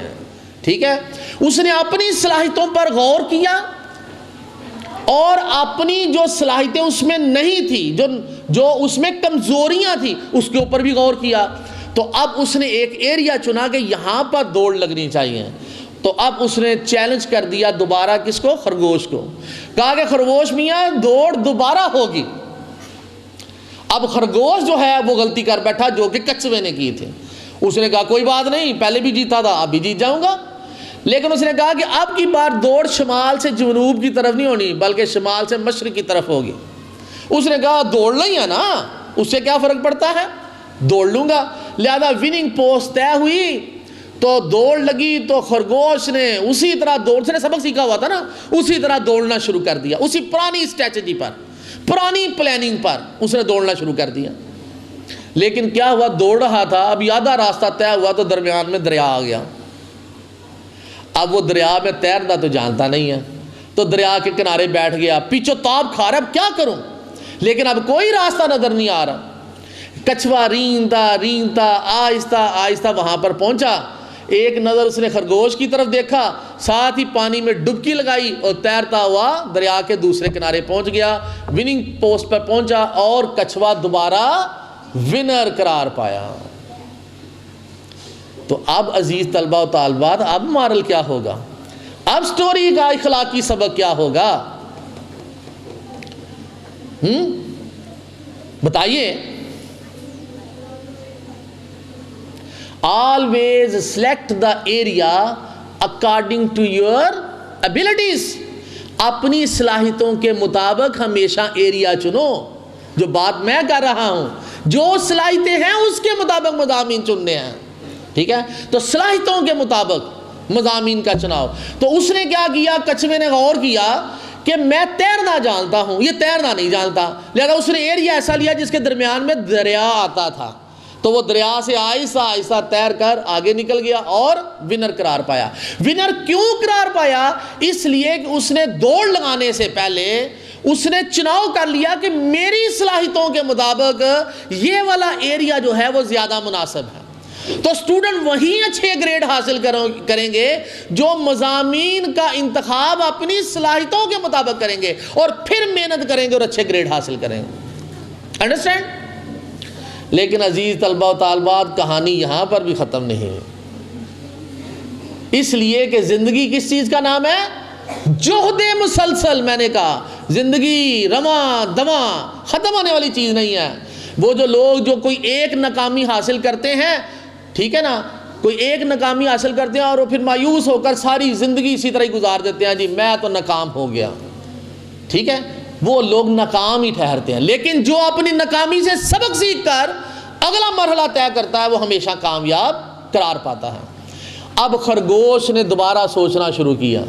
ٹھیک ہے، اس نے اپنی صلاحیتوں پر غور کیا اور اپنی جو صلاحیتیں اس میں نہیں تھی، جو اس میں کمزوریاں تھیں، اس کے اوپر بھی غور کیا۔ تو اب اس نے ایک ایریا چنا کہ یہاں پر دوڑ لگنی چاہیے۔ تو اب اس نے چیلنج کر دیا دوبارہ کس کو؟ خرگوش کو۔ کہا کہ خرگوش میاں دوڑ دوبارہ ہوگی۔ اب خرگوش جو ہے وہ غلطی کر بیٹھا جو کہ کچھوے نے کی تھی۔ اس نے کہا کوئی بات نہیں، پہلے بھی جیتا تھا، اب بھی جیت جاؤں گا۔ لیکن اس نے کہا کہ اب کی بار دوڑ شمال سے جنوب کی طرف نہیں ہونی بلکہ شمال سے مشرق کی طرف ہوگی۔ اس نے کہا دوڑنا ہی ہے نا، اس سے کیا فرق پڑتا ہے، دوڑ لوں گا۔ لہذا وننگ پوسٹ طے ہوئی تو دوڑ لگی تو خرگوش نے اسی طرح دوڑ سے سبق سیکھا ہوا تھا نا، اسی طرح دوڑنا شروع کر دیا، اسی پرانی اسٹریٹجی پر، پرانی پلاننگ پر اس نے دوڑنا شروع کر دیا۔ لیکن کیا ہوا، دوڑ رہا تھا، اب آدھا راستہ طے ہوا تو درمیان میں دریا آ گیا۔ اب وہ دریا میں تیرنا تو جانتا نہیں ہے، تو دریا کے کنارے بیٹھ گیا، پیچھے تاب کھا رہا، اب کیا کروں، لیکن اب کوئی راستہ نظر نہیں آ رہا۔ کچھوا رینگتا رینگتا آہستہ آہستہ وہاں پر پہنچا۔ ایک نظر اس نے خرگوش کی طرف دیکھا، ساتھ ہی پانی میں ڈبکی لگائی اور تیرتا ہوا دریا کے دوسرے کنارے پہنچ گیا، وننگ پوسٹ پر پہنچا اور کچھوا دوبارہ ونر قرار پایا۔ تو اب عزیز طلبہ و طالبات، اب مارل کیا ہوگا، اب سٹوری کا اخلاقی سبق کیا ہوگا، بتائیے۔ always select the area according to your abilities۔ اپنی صلاحیتوں کے مطابق ہمیشہ ایریا چنو۔ جو بات میں کر رہا ہوں، جو صلاحیتیں ہیں اس کے مطابق مضامین چننے ہیں، ٹھیک ہے، تو صلاحیتوں کے مطابق مضامین کا چناؤ۔ تو اس نے کیا کیا، کچھوے نے غور کیا کہ میں تیرنا جانتا ہوں، یہ تیرنا نہیں جانتا، لہذا اس نے ایریا ایسا لیا جس کے درمیان میں دریا آتا تھا، تو وہ دریا سے آہستہ آہستہ تیر کر آگے نکل گیا اور ونر قرار پایا۔ ونر کیوں قرار پایا؟ اس لیے کہ اس نے دوڑ لگانے سے پہلے اس نے چناؤ کر لیا کہ میری صلاحیتوں کے مطابق یہ والا ایریا جو ہے وہ زیادہ مناسب ہے۔ تو سٹوڈنٹ وہی اچھے گریڈ حاصل کریں گے جو مضامین کا انتخاب اپنی صلاحیتوں کے مطابق کریں گے اور پھر محنت کریں گے اور اچھے گریڈ حاصل کریں گے۔ انڈرسٹینڈ؟ لیکن عزیز طلبہ و طالبات، کہانی یہاں پر بھی ختم نہیں ہے، اس لیے کہ زندگی کس چیز کا نام ہے؟ جہد مسلسل۔ میں نے کہا زندگی رواں دواں ختم ہونے والی چیز نہیں ہے۔ وہ جو لوگ جو کوئی ایک ناکامی حاصل کرتے ہیں، ٹھیک ہے نا، کوئی ایک ناکامی حاصل کرتے ہیں اور وہ پھر مایوس ہو کر ساری زندگی اسی طرح ہی گزار دیتے ہیں، جی میں تو ناکام ہو گیا، ٹھیک ہے، وہ لوگ ناکام ہی ٹھہرتے ہیں۔ لیکن جو اپنی ناکامی سے سبق سیکھ کر اگلا مرحلہ طے کرتا ہے وہ ہمیشہ کامیاب قرار پاتا ہے۔ اب خرگوش نے دوبارہ سوچنا شروع کیا۔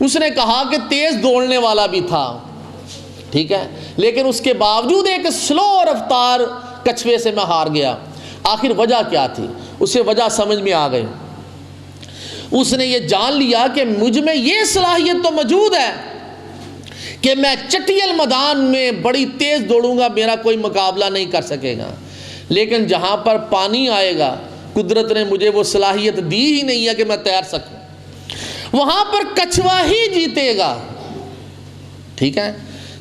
اس نے کہا کہ تیز دوڑنے والا بھی تھا، ٹھیک ہے، لیکن اس کے باوجود ایک سلو رفتار کچھوے سے میں ہار گیا۔ آخر وجہ کیا تھی؟ اسے وجہ سمجھ میں آ گئی۔ اس نے یہ جان لیا کہ مجھ میں یہ صلاحیت تو موجود ہے کہ میں چٹیل میدان میں بڑی تیز دوڑوں گا، میرا کوئی مقابلہ نہیں کر سکے گا، لیکن جہاں پر پانی آئے گا قدرت نے مجھے وہ صلاحیت دی ہی نہیں ہے کہ میں تیر سکوں، وہاں پر کچھوا ہی جیتے گا، ٹھیک ہے۔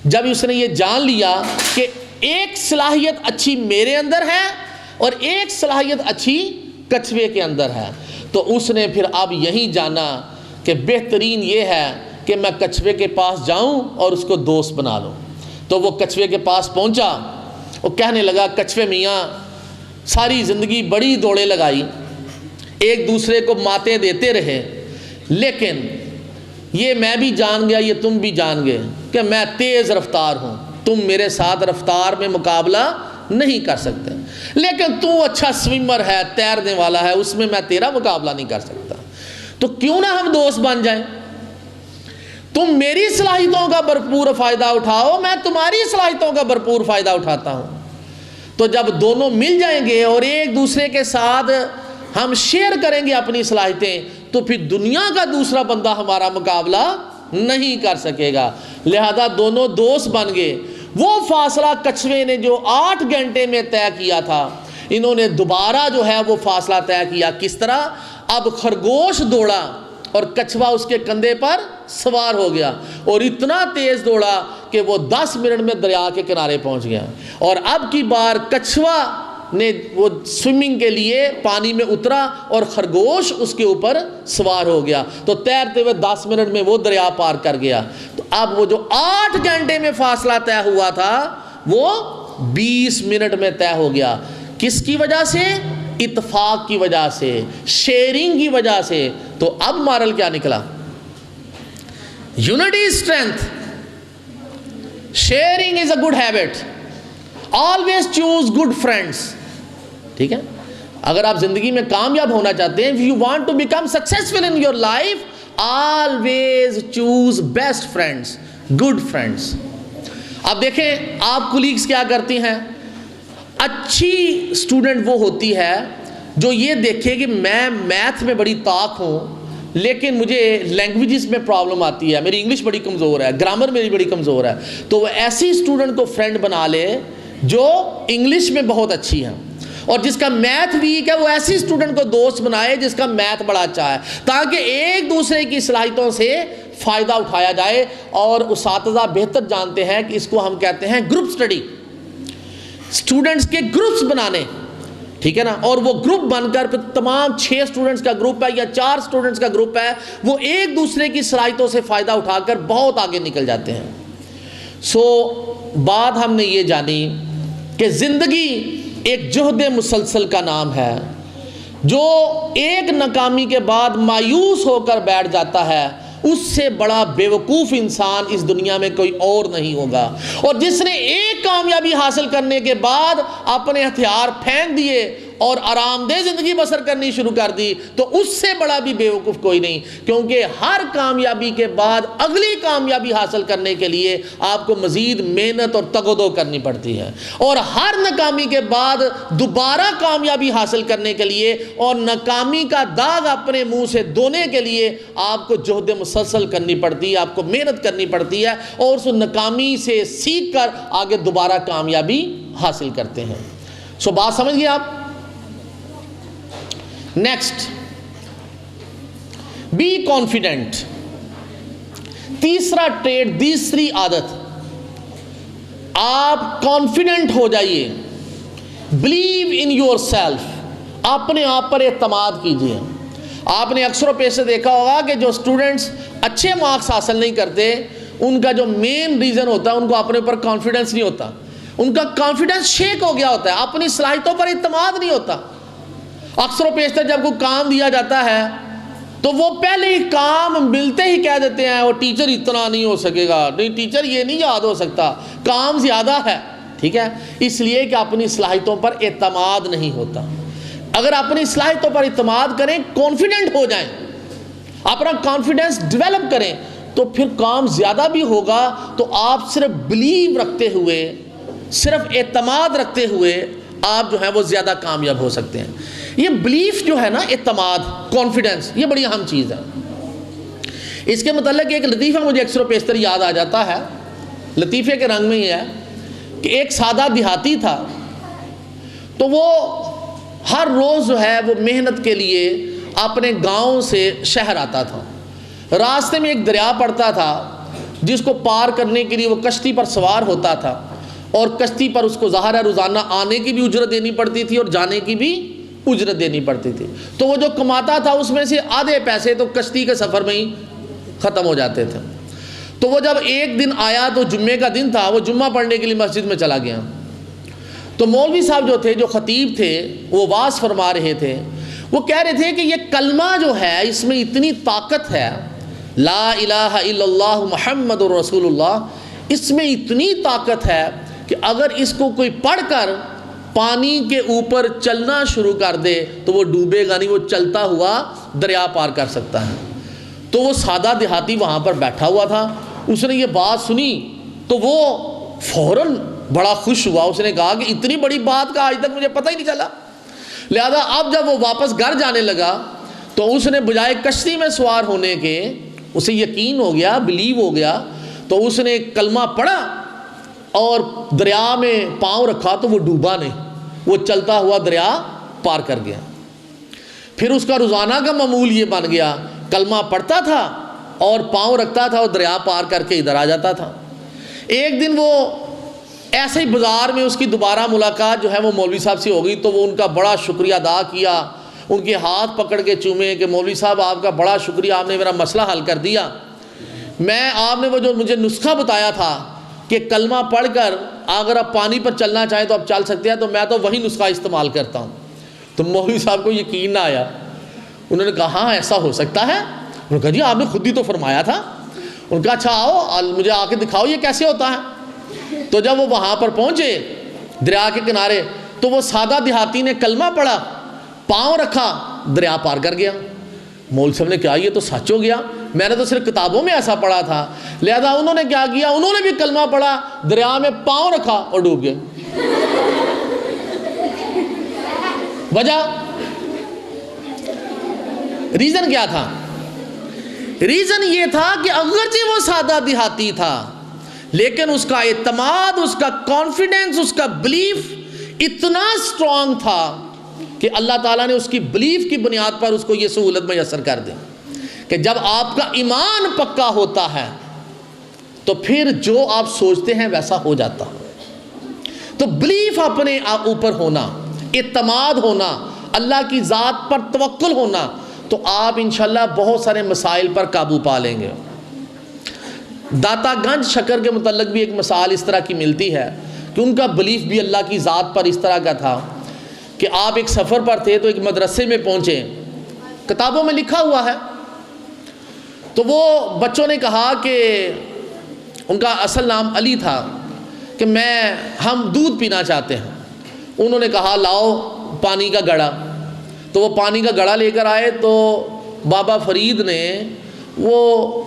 جب اس نے یہ جان لیا کہ ایک صلاحیت اچھی میرے اندر ہے اور ایک صلاحیت اچھی کچھوے کے اندر ہے، تو اس نے پھر اب یہی جانا کہ بہترین یہ ہے کہ میں کچھوے کے پاس جاؤں اور اس کو دوست بنا لوں۔ تو وہ کچھوے کے پاس پہنچا، وہ کہنے لگا کچھوے میاں ساری زندگی بڑی دوڑیں لگائی، ایک دوسرے کو ماتیں دیتے رہے، لیکن یہ میں بھی جان گیا، یہ تم بھی جان گئے کہ میں تیز رفتار ہوں، تم میرے ساتھ رفتار میں مقابلہ نہیں کر سکتے، لیکن تو اچھا سوئمر ہے، تیرنے والا ہے، اس میں تیرا مقابلہ نہیں کر سکتا، تو کیوں نہ ہم دوست بن جائیں؟ تم میری صلاحیتوں کا بھرپور فائدہ اٹھاؤ، میں تمہاری صلاحیتوں کا بھرپور فائدہ اٹھاتا ہوں۔ تو جب دونوں مل جائیں گے اور ایک دوسرے کے ساتھ ہم شیئر کریں گے اپنی صلاحیتیں، تو پھر دنیا کا دوسرا بندہ ہمارا مقابلہ نہیں کر سکے گا۔ لہذا دونوں دوست بن گئے۔ وہ فاصلہ کچھوے نے جو 8 گھنٹے میں طے کیا تھا، انہوں نے دوبارہ جو ہے وہ فاصلہ طے کیا۔ کس طرح؟ اب خرگوش دوڑا اور کچھوا اس کے کندھے پر سوار ہو گیا، اور اتنا تیز دوڑا کہ وہ 10 منٹ میں دریا کے کنارے پہنچ گیا۔ اور اب کی بار کچھوا نے وہ سوئمنگ کے لیے پانی میں اترا اور خرگوش اس کے اوپر سوار ہو گیا، تو تیرتے ہوئے 10 منٹ میں وہ دریا پار کر گیا۔ تو اب وہ جو 8 گھنٹے میں فاصلہ طے ہوا تھا وہ 20 منٹ میں طے ہو گیا۔ کس کی وجہ سے؟ اتفاق کی وجہ سے، شیئرنگ کی وجہ سے۔ تو اب مارل کیا نکلا؟ Unity is strength, sharing is a good habit, always choose good friends. ٹھیک ہے، اگر آپ زندگی میں کامیاب ہونا چاہتے ہیں، if you want to become successful in your life, always choose best friends, good friends۔ اب دیکھیں آپ کولیگز کیا کرتی ہیں۔ اچھی اسٹوڈنٹ وہ ہوتی ہے جو یہ دیکھے کہ میں میتھ میں بڑی طاق ہوں لیکن مجھے لینگویجز میں پرابلم آتی ہے، میری انگلش بڑی کمزور ہے، گرامر میری بڑی کمزور ہے، تو وہ ایسی اسٹوڈنٹ کو فرینڈ بنا لے جو انگلش میں بہت اچھی ہے، اور جس کا میتھ ویک ہے وہ ایسی اسٹوڈنٹ کو دوست بنائے جس کا میتھ بڑا اچھا ہے، تاکہ ایک دوسرے کی صلاحیتوں سے فائدہ اٹھایا جائے۔ اور اساتذہ بہتر جانتے ہیں کہ اس کو ہم کہتے ہیں گروپ سٹڈی، اسٹوڈنٹس کے گروپس بنانے، ٹھیک ہے نا، اور وہ گروپ بن کر پھر تمام 6 اسٹوڈنٹس کا گروپ ہے یا 4 اسٹوڈنٹس کا گروپ ہے، وہ ایک دوسرے کی صلاحیتوں سے فائدہ اٹھا کر بہت آگے نکل جاتے ہیں۔ بات ہم نے یہ جانی کہ زندگی ایک جہد مسلسل کا نام ہے، جو ایک ناکامی کے بعد مایوس ہو کر بیٹھ جاتا ہے اس سے بڑا بیوقوف انسان اس دنیا میں کوئی اور نہیں ہوگا، اور جس نے ایک کامیابی حاصل کرنے کے بعد اپنے ہتھیار پھینک دیے اور آرام دہ زندگی بسر کرنی شروع کر دی، تو اس سے بڑا بھی بیوقوف کوئی نہیں، کیونکہ ہر کامیابی کے بعد اگلی کامیابی حاصل کرنے کے لیے آپ کو مزید محنت اور تگ و دو کرنی پڑتی ہے، اور ہر ناکامی کے بعد دوبارہ کامیابی حاصل کرنے کے لیے اور ناکامی کا داغ اپنے منہ سے دھونے کے لیے آپ کو جہد مسلسل کرنی پڑتی ہے، آپ کو محنت کرنی پڑتی ہے، اور اس ناکامی سے سیکھ کر آگے دوبارہ کامیابی حاصل کرتے ہیں۔ بات سمجھ گئے آپ؟ Next, be confident. تیسرا ٹریٹ، تیسری عادت، آپ کانفیڈنٹ ہو جائیے، بلیو ان یور سیلف، اپنے آپ پر اعتماد کیجیے۔ آپ نے اکثر و پیشے دیکھا ہوگا کہ جو اسٹوڈنٹس اچھے مارکس حاصل نہیں کرتے ان کا جو مین ریزن ہوتا ہے ان کو اپنے اوپر کانفیڈنس نہیں ہوتا، ان کا کانفیڈنس شیک ہو گیا ہوتا ہے، اپنی صلاحیتوں پر اعتماد نہیں ہوتا۔ اکثر و بیشتر جب کوئی کام دیا جاتا ہے تو وہ پہلے ہی کام ملتے ہی کہہ دیتے ہیں وہ ٹیچر اتنا نہیں ہو سکے گا، نہیں ٹیچر یہ نہیں یاد ہو سکتا، کام زیادہ ہے، ٹھیک ہے، اس لیے کہ اپنی صلاحیتوں پر اعتماد نہیں ہوتا۔ اگر اپنی صلاحیتوں پر اعتماد کریں، کانفیڈنٹ ہو جائیں، اپنا کانفیڈنس ڈیولپ کریں، تو پھر کام زیادہ بھی ہوگا، تو آپ صرف بلیو رکھتے ہوئے، صرف اعتماد رکھتے ہوئے آپ جو ہے وہ زیادہ کامیاب ہو سکتے ہیں۔ یہ بلیف جو ہے نا، اعتماد، کانفیڈنس، یہ بڑی اہم چیز ہے۔ اس کے متعلق ایک لطیفہ مجھے اکثر و بیشتر یاد آ جاتا ہے، لطیفے کے رنگ میں یہ ہے کہ ایک سادہ دیہاتی تھا، تو وہ ہر روز جو ہے وہ محنت کے لیے اپنے گاؤں سے شہر آتا تھا۔ راستے میں ایک دریا پڑتا تھا جس کو پار کرنے کے لیے وہ کشتی پر سوار ہوتا تھا، اور کشتی پر اس کو ظاہر ہے روزانہ آنے کی بھی اجرت دینی پڑتی تھی اور جانے کی بھی اجرت دینی پڑتی تھی، تو وہ جو کماتا تھا اس میں سے آدھے پیسے تو کشتی کے سفر میں ہی ختم ہو جاتے تھے۔ تو وہ جب ایک دن آیا تو جمعے کا دن تھا، وہ جمعہ پڑھنے کے لیے مسجد میں چلا گیا، تو مولوی صاحب جو تھے، جو خطیب تھے، وہ واعظ فرما رہے تھے، وہ کہہ رہے تھے کہ یہ کلمہ جو ہے اس میں اتنی طاقت ہے لا الہ الا اللہ محمد الرسول اللہ، اس میں اتنی طاقت ہے کہ اگر اس کو کوئی پڑھ کر پانی کے اوپر چلنا شروع کر دے تو وہ ڈوبے گا نہیں، وہ چلتا ہوا دریا پار کر سکتا ہے۔ تو وہ سادہ دیہاتی وہاں پر بیٹھا ہوا تھا، اس نے یہ بات سنی تو وہ فوراً بڑا خوش ہوا، اس نے کہا کہ اتنی بڑی بات کا آج تک مجھے پتہ ہی نہیں چلا۔ لہذا اب جب وہ واپس گھر جانے لگا تو اس نے بجائے کشتی میں سوار ہونے کے، اسے یقین ہو گیا، بلیو ہو گیا، تو اس نے کلمہ پڑھا اور دریا میں پاؤں رکھا تو وہ ڈوبا نہیں، وہ چلتا ہوا دریا پار کر گیا۔ پھر اس کا روزانہ کا معمول یہ بن گیا، کلمہ پڑھتا تھا اور پاؤں رکھتا تھا اور دریا پار کر کے ادھر آ جاتا تھا۔ ایک دن وہ ایسے ہی بازار میں اس کی دوبارہ ملاقات جو ہے وہ مولوی صاحب سے ہو گئی، تو وہ ان کا بڑا شکریہ ادا کیا، ان کے ہاتھ پکڑ کے چومے کہ مولوی صاحب آپ کا بڑا شکریہ، آپ نے میرا مسئلہ حل کر دیا۔ میں آپ نے وہ جو مجھے نسخہ بتایا تھا کہ کلمہ پڑھ کر اگر آپ پانی پر چلنا چاہیں تو آپ چل سکتے ہیں، تو میں تو وہی نسخہ استعمال کرتا ہوں۔ تو مولوی صاحب کو یقین نہ آیا، انہوں نے کہا ہاں ایسا ہو سکتا ہے؟ انہوں نے کہا جی آپ نے خود ہی تو فرمایا تھا۔ ان کا اچھا آؤ مجھے آ کے دکھاؤ یہ کیسے ہوتا ہے۔ تو جب وہ وہاں پر پہنچے دریا کے کنارے تو وہ سادہ دیہاتی نے کلمہ پڑھا، پاؤں رکھا، دریا پار کر گیا۔ مولوی صاحب نے کہا یہ تو سچ ہو گیا، میں نے تو صرف کتابوں میں ایسا پڑھا تھا۔ لہذا انہوں نے کیا کیا، انہوں نے بھی کلمہ پڑھا، دریا میں پاؤں رکھا اور ڈوب گئے۔ وجہ ریزن کیا تھا؟ ریزن یہ تھا کہ اگرچہ وہ سادہ دیہاتی تھا لیکن اس کا اعتماد، اس کا کانفیڈنس، اس کا بلیف اتنا اسٹرانگ تھا کہ اللہ تعالیٰ نے اس کی بلیف کی بنیاد پر اس کو یہ سہولت میسر کر دی کہ جب آپ کا ایمان پکا ہوتا ہے تو پھر جو آپ سوچتے ہیں ویسا ہو جاتا۔ تو بلیف اپنے اوپر ہونا، اعتماد ہونا، اللہ کی ذات پر توکل ہونا، تو آپ انشاءاللہ بہت سارے مسائل پر قابو پا لیں گے۔ داتا گنج شکر کے متعلق بھی ایک مثال اس طرح کی ملتی ہے کہ ان کا بلیف بھی اللہ کی ذات پر اس طرح کا تھا کہ آپ ایک سفر پر تھے تو ایک مدرسے میں پہنچے، کتابوں میں لکھا ہوا ہے، تو وہ بچوں نے کہا کہ ان کا اصل نام علی تھا کہ ہم دودھ پینا چاہتے ہیں۔ انہوں نے کہا لاؤ پانی کا گڑا، تو وہ پانی کا گڑا لے کر آئے تو بابا فرید نے وہ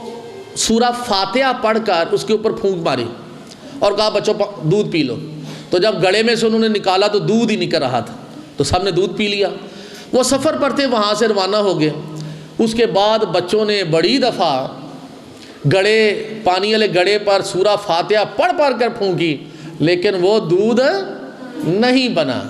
سورہ فاتحہ پڑھ کر اس کے اوپر پھونک ماری اور کہا بچوں دودھ پی لو۔ تو جب گڑے میں سے انہوں نے نکالا تو دودھ ہی نکل رہا تھا، تو سب نے دودھ پی لیا۔ وہ سفر پر تھے، وہاں سے روانہ ہو گئے۔ اس کے بعد بچوں نے بڑی دفعہ پانی والے گڑے پر سورہ فاتحہ پڑھ کر پھونکی، لیکن وہ دودھ نہیں بنا،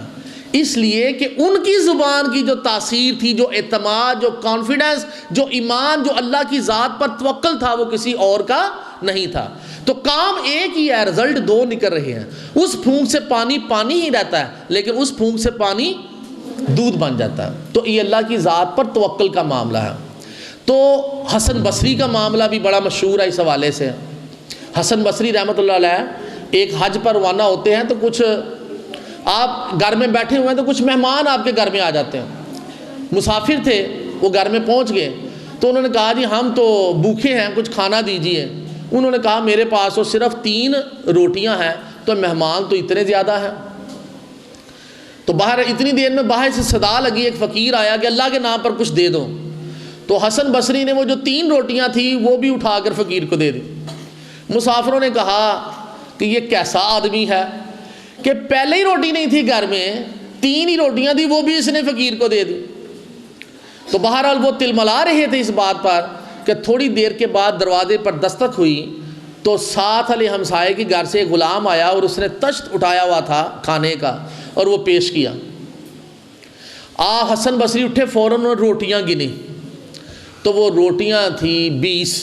اس لیے کہ ان کی زبان کی جو تاثیر تھی، جو اعتماد، جو کانفیڈنس، جو ایمان، جو اللہ کی ذات پر توکل تھا، وہ کسی اور کا نہیں تھا۔ تو کام ایک ہی ہے، رزلٹ دو نکل رہے ہیں۔ اس پھونک سے پانی ہی رہتا ہے، لیکن اس پھونک سے پانی دودھ بن جاتا ہے۔ تو یہ اللہ کی ذات پر توکل کا معاملہ ہے۔ تو حسن بصری کا معاملہ بھی بڑا مشہور ہے اس حوالے سے۔ حسن بصری رحمۃ اللہ علیہ ایک حج پر روانہ ہوتے ہیں، تو کچھ آپ گھر میں بیٹھے ہوئے ہیں تو کچھ مہمان آپ کے گھر میں آ جاتے ہیں۔ مسافر تھے، وہ گھر میں پہنچ گئے تو انہوں نے کہا جی ہم تو بھوکے ہیں، کچھ کھانا دیجیے۔ انہوں نے کہا میرے پاس تو صرف 3 روٹیاں ہیں، تو مہمان تو اتنے زیادہ ہیں۔ تو باہر اتنی دیر میں باہر سے صدا لگی، ایک فقیر آیا کہ اللہ کے نام پر کچھ دے دو۔ تو حسن بصری نے وہ جو 3 روٹیاں تھیں وہ بھی اٹھا کر فقیر کو دے دی۔ مسافروں نے کہا کہ یہ کیسا آدمی ہے کہ پہلے ہی روٹی نہیں تھی گھر میں، 3 ہی روٹیاں تھی، وہ بھی اس نے فقیر کو دے دی۔ تو بہرحال وہ تلملا رہے تھے اس بات پر کہ تھوڑی دیر کے بعد دروازے پر دستک ہوئی تو ساتھ والے ہمسائے کے گھر سے ایک غلام آیا اور اس نے تشت اٹھایا ہوا تھا کھانے کا اور وہ پیش کیا۔ حسن بصری اٹھے، فوراً روٹیاں گنی تو وہ روٹیاں تھیں 20۔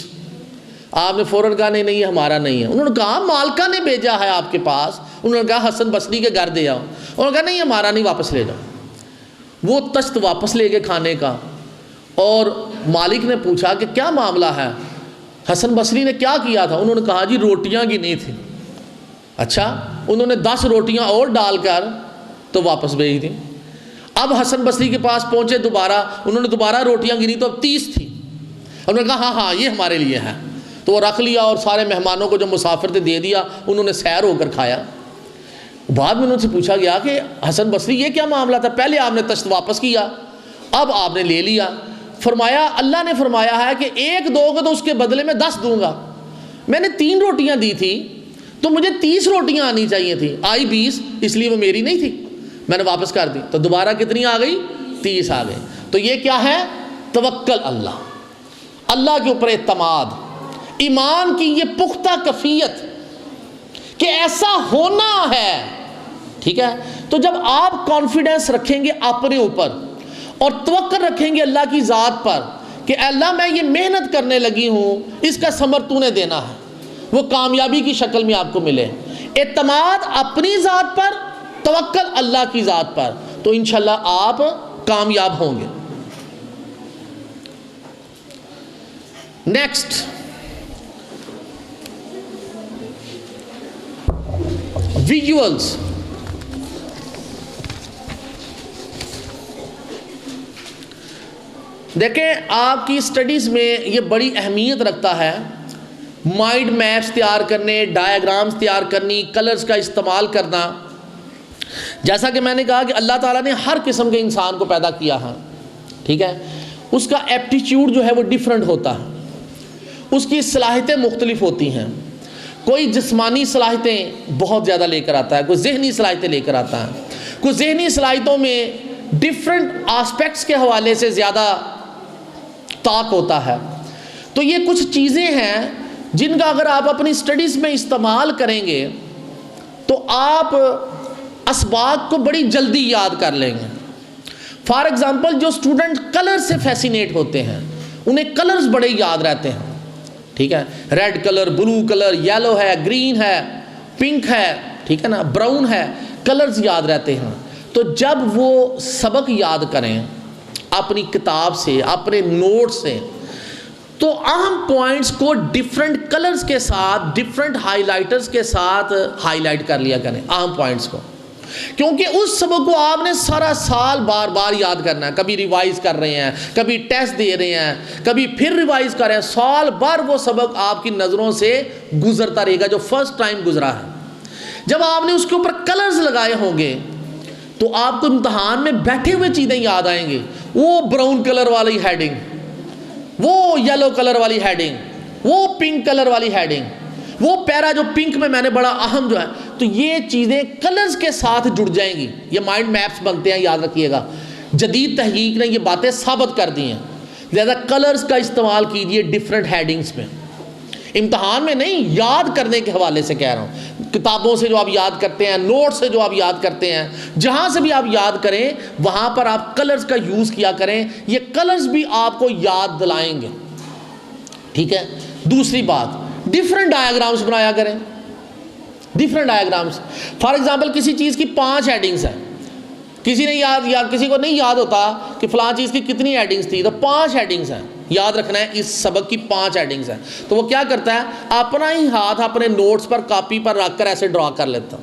آپ نے فوراً کہا نہیں یہ ہمارا نہیں ہے۔ انہوں نے کہا مالکہ نے بھیجا ہے آپ کے پاس۔ انہوں نے کہا حسن بصری کے گھر دے آؤ۔ انہوں نے کہا نہیں ہمارا نہیں، واپس لے جاؤ۔ وہ تشت واپس لے گئے کھانے کا، اور مالک نے پوچھا کہ کیا معاملہ ہے، حسن بصری نے کیا کیا تھا؟ انہوں نے کہا جی روٹیاں گنی تھیں۔ اچھا، انہوں نے 10 روٹیاں اور ڈال کر تو واپس بھیج دیں۔ اب حسن بصری کے پاس پہنچے دوبارہ، انہوں نے دوبارہ روٹیاں گنی تو اب 30 تھی۔ انہوں نے کہا ہاں ہاں یہ ہمارے لیے ہے، تو وہ رکھ لیا اور سارے مہمانوں کو جو مسافر تھے دے دیا، انہوں نے سیر ہو کر کھایا۔ بعد میں ان سے پوچھا گیا کہ حسن بصری یہ کیا معاملہ تھا، پہلے آپ نے تشت واپس کیا، اب آپ نے لے لیا۔ فرمایا اللہ نے فرمایا ہے کہ 1 2 کو تو اس کے بدلے میں 10 دوں گا، میں نے 3 روٹیاں دی تھی تو مجھے 30 روٹیاں آنی چاہیے تھی، آئی 20، اس لیے وہ میری نہیں تھی، میں نے واپس کر دی، تو دوبارہ کتنی آ گئی؟ 30 آ گئی۔ تو یہ کیا ہے؟ توکل اللہ، اللہ کے اوپر اعتماد، ایمان کی یہ پختہ کفیت کہ ایسا ہونا ہے، ٹھیک ہے۔ تو جب آپ کانفیڈنس رکھیں گے اپنے اوپر اور توکل رکھیں گے اللہ کی ذات پر کہ اللہ میں یہ محنت کرنے لگی ہوں، اس کا ثمر تو نے دینا ہے، وہ کامیابی کی شکل میں آپ کو ملے، اعتماد اپنی ذات پر، توکل اللہ کی ذات پر، تو انشاءاللہ آپ کامیاب ہوں گے۔ Next, visuals. دیکھیں آپ کی اسٹڈیز میں یہ بڑی اہمیت رکھتا ہے، مائنڈ میپس تیار کرنے، ڈائیگرامز تیار کرنی، کلرز کا استعمال کرنا۔ جیسا کہ میں نے کہا کہ اللہ تعالیٰ نے ہر قسم کے انسان کو پیدا کیا ہے، ٹھیک ہے، اس کا ایپٹیچیوڈ جو ہے وہ ڈیفرنٹ ہوتا ہے، اس کی صلاحیتیں مختلف ہوتی ہیں، کوئی جسمانی صلاحیتیں بہت زیادہ لے کر آتا ہے، کوئی ذہنی صلاحیتیں لے کر آتا ہے، کوئی ذہنی صلاحیتوں میں ڈیفرنٹ آسپیکٹس کے حوالے سے زیادہ طاق ہوتا ہے۔ تو یہ کچھ چیزیں ہیں جن کا اگر آپ اپنی اسٹڈیز میں استعمال کریں گے تو آپ اسباق کو بڑی جلدی یاد کر لیں گے۔ فار ایگزامپل جو اسٹوڈنٹ کلر سے فیسینیٹ ہوتے ہیں انہیں کلرز بڑے یاد رہتے ہیں، ٹھیک ہے، red colour, blue colour, yellow ہے، گرین ہے، پنک ہے، ٹھیک ہے نا، براؤن ہے، کلرز یاد رہتے ہیں۔ تو جب وہ سبق یاد کریں اپنی کتاب سے، اپنے نوٹ سے، تو اہم پوائنٹس کو ڈیفرنٹ کلرز کے ساتھ، ڈیفرنٹ ہائی لائٹرز کے ساتھ ہائی لائٹ کر لیا کریں اہم پوائنٹس کو، کیونکہ اس سبق کو آپ نے سارا سال بار بار یاد کرنا ہے، کبھی ریوائز کر رہے ہیں، کبھی ٹیسٹ دے رہے ہیں، کبھی پھر ریوائز کر رہے ہیں، سال بھر وہ سبق آپ کی نظروں سے گزرتا رہے گا جو فرسٹ ٹائم گزرا ہے۔ جب آپ نے اس کے اوپر کلرز لگائے ہوں گے تو آپ کو امتحان میں بیٹھے ہوئے چیزیں یاد آئیں گی، وہ براؤن کلر والی ہیڈنگ، وہ یلو کلر والی ہیڈنگ، وہ پنک کلر والی ہیڈنگ، وہ پیرا جو پنک میں نے بڑا اہم جو ہے، تو یہ چیزیں کلرز کے ساتھ جڑ جائیں گی، یہ مائنڈ میپس بنتے ہیں، یاد رکھیے گا۔ جدید تحقیق نے یہ باتیں ثابت کر دی ہیں، لہذا کلرز کا استعمال کیجئے ڈیفرنٹ ہیڈنگز میں، امتحان میں نہیں، یاد کرنے کے حوالے سے کہہ رہا ہوں، کتابوں سے جو آپ یاد کرتے ہیں، نوٹ سے جو آپ یاد کرتے ہیں، جہاں سے بھی آپ یاد کریں وہاں پر آپ کلرز کا یوز کیا کریں، یہ کلرز بھی آپ کو یاد دلائیں گے، ٹھیک ہے۔ دوسری بات، ڈیفرنٹ ڈائیگرامز بنایا کریں، ڈیفرنٹ ڈائیگرامز۔ فار ایگزامپل کسی چیز کی 5 ہیڈنگز ہیں، کسی کو نہیں یاد ہوتا کہ فلاں چیز کی کتنی ہیڈنگز تھی، تو 5 ہیڈنگز ہیں، یاد رکھنا ہے اس سبق کی 5 ہیڈنگز ہیں، تو وہ کیا کرتا ہے، اپنا ہی ہاتھ اپنے نوٹس پر، کاپی پر رکھ کر ایسے ڈرا کر لیتا،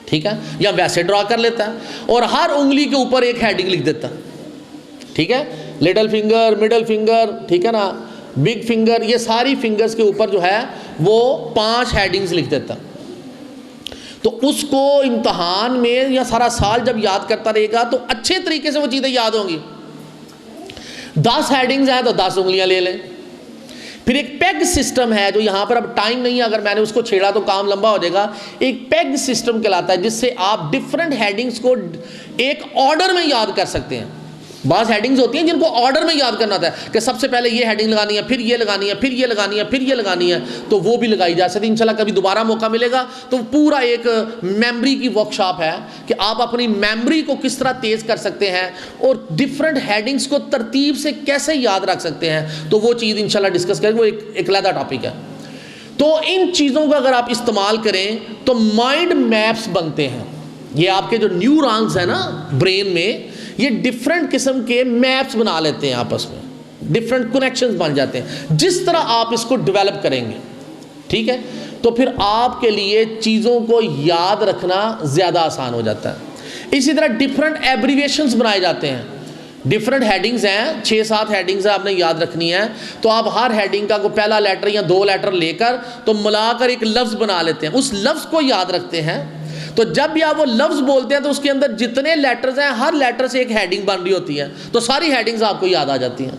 ٹھیک ہے، یا ویسے ڈرا کر لیتا ہے، اور ہر انگلی کے اوپر ایک ہیڈنگ لکھ دیتا، ٹھیک ہے، لٹل فنگر، مڈل فنگر، ٹھیک ہے نا، بگ فنگر، یہ ساری فنگرز کے اوپر جو ہے وہ 5 ہیڈنگز لکھ دیتا۔ تو اس کو امتحان میں یا سارا سال جب یاد کرتا رہے گا تو اچھے طریقے سے وہ چیزیں یاد ہوں گی۔ 10 ہیڈنگز ہیں تو 10 انگلیاں لے لیں۔ پھر ایک پیگ سسٹم ہے جو یہاں پر اب ٹائم نہیں ہے، اگر میں نے اس کو چھیڑا تو کام لمبا ہو جائے گا۔ ایک پیگ سسٹم کہلاتا ہے جس سے آپ ڈیفرنٹ ہیڈنگز کو ایک آرڈر میں یاد کر سکتے ہیں۔ بعض ہیڈنگز ہوتی ہیں جن کو آرڈر میں یاد کرنا ہوتا ہے کہ سب سے پہلے یہ ہیڈنگ لگانی ہے، پھر یہ لگانی ہے، پھر یہ لگانی ہے، پھر یہ لگانی ہے، تو وہ بھی لگائی جا سکتی ہے۔ انشاءاللہ کبھی دوبارہ موقع ملے گا تو پورا ایک میموری کی ورکشاپ ہے کہ آپ اپنی میموری کو کس طرح تیز کر سکتے ہیں اور ڈیفرنٹ ہیڈنگز کو ترتیب سے کیسے یاد رکھ سکتے ہیں، تو وہ چیز انشاءاللہ ڈسکس کریں گے، وہ ایک علیحدہ ٹاپک ہے۔ تو ان چیزوں کا اگر آپ استعمال کریں تو مائنڈ میپس بنتے ہیں۔ یہ آپ کے جو نیورونز ہیں نا برین میں، یہ ڈیفرنٹ قسم کے میپس بنا لیتے ہیں آپس میں، ڈیفرنٹ کنیکشنز بن جاتے ہیں جس طرح آپ اس کو ڈیولپ کریں گے، ٹھیک ہے، تو پھر آپ کے لیے چیزوں کو یاد رکھنا زیادہ آسان ہو جاتا ہے۔ اسی طرح ڈیفرنٹ ایبریویشنز بنائے جاتے ہیں، ڈفرنٹ ہیڈنگز ہیں، 6-7 ہیڈنگز آپ نے یاد رکھنی ہے. تو آپ ہر ہیڈنگ کا کو پہلا لیٹر یا 2 لیٹر لے کر تو ملا کر ایک لفظ بنا لیتے ہیں، اس لفظ کو یاد رکھتے ہیں. تو جب بھی آپ وہ لفظ بولتے ہیں تو اس کے اندر جتنے لیٹرز ہیں ہر لیٹر سے ایک ہیڈنگ بن رہی ہوتی ہے، تو ساری ہیڈنگز آپ کو یاد آ جاتی ہیں.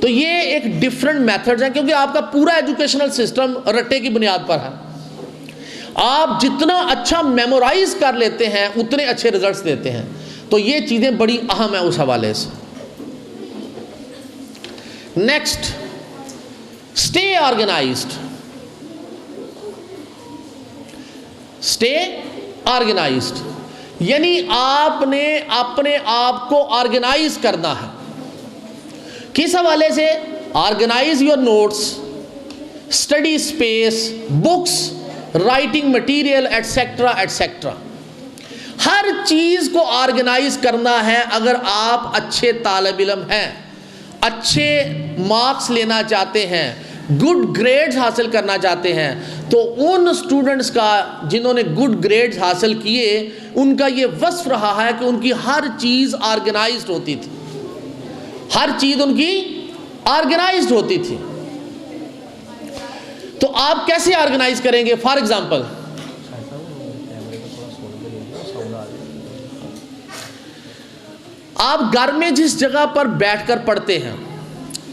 تو یہ ایک ڈفرنٹ میتھڈز ہیں، کیونکہ آپ کا پورا ایجوکیشنل سسٹم رٹے کی بنیاد پر ہے. آپ جتنا اچھا میمورائز کر لیتے ہیں اتنے اچھے رزلٹس دیتے ہیں. تو یہ چیزیں بڑی اہم ہیں اس حوالے سے. Next, stay organised. Stay organised یعنی آپ نے اپنے آپ کو آرگنائز کرنا ہے. کس حوالے سے؟ Organise your notes, study space, books, writing material et cetera et cetera. ہر چیز کو آرگنائز کرنا ہے. اگر آپ اچھے طالب علم ہیں، اچھے مارکس لینا چاہتے ہیں، گڈ گریڈز حاصل کرنا چاہتے ہیں، تو ان اسٹوڈنٹس کا جنہوں نے گڈ گریڈز حاصل کیے ان کا یہ وصف رہا ہے کہ ان کی ہر چیز آرگنائزڈ ہوتی تھی. ہر چیز ان کی آرگنائزڈ ہوتی تھی. تو آپ کیسے آرگنائز کریں گے؟ فار ایگزامپل، آپ گھر میں جس جگہ پر بیٹھ کر پڑھتے ہیں،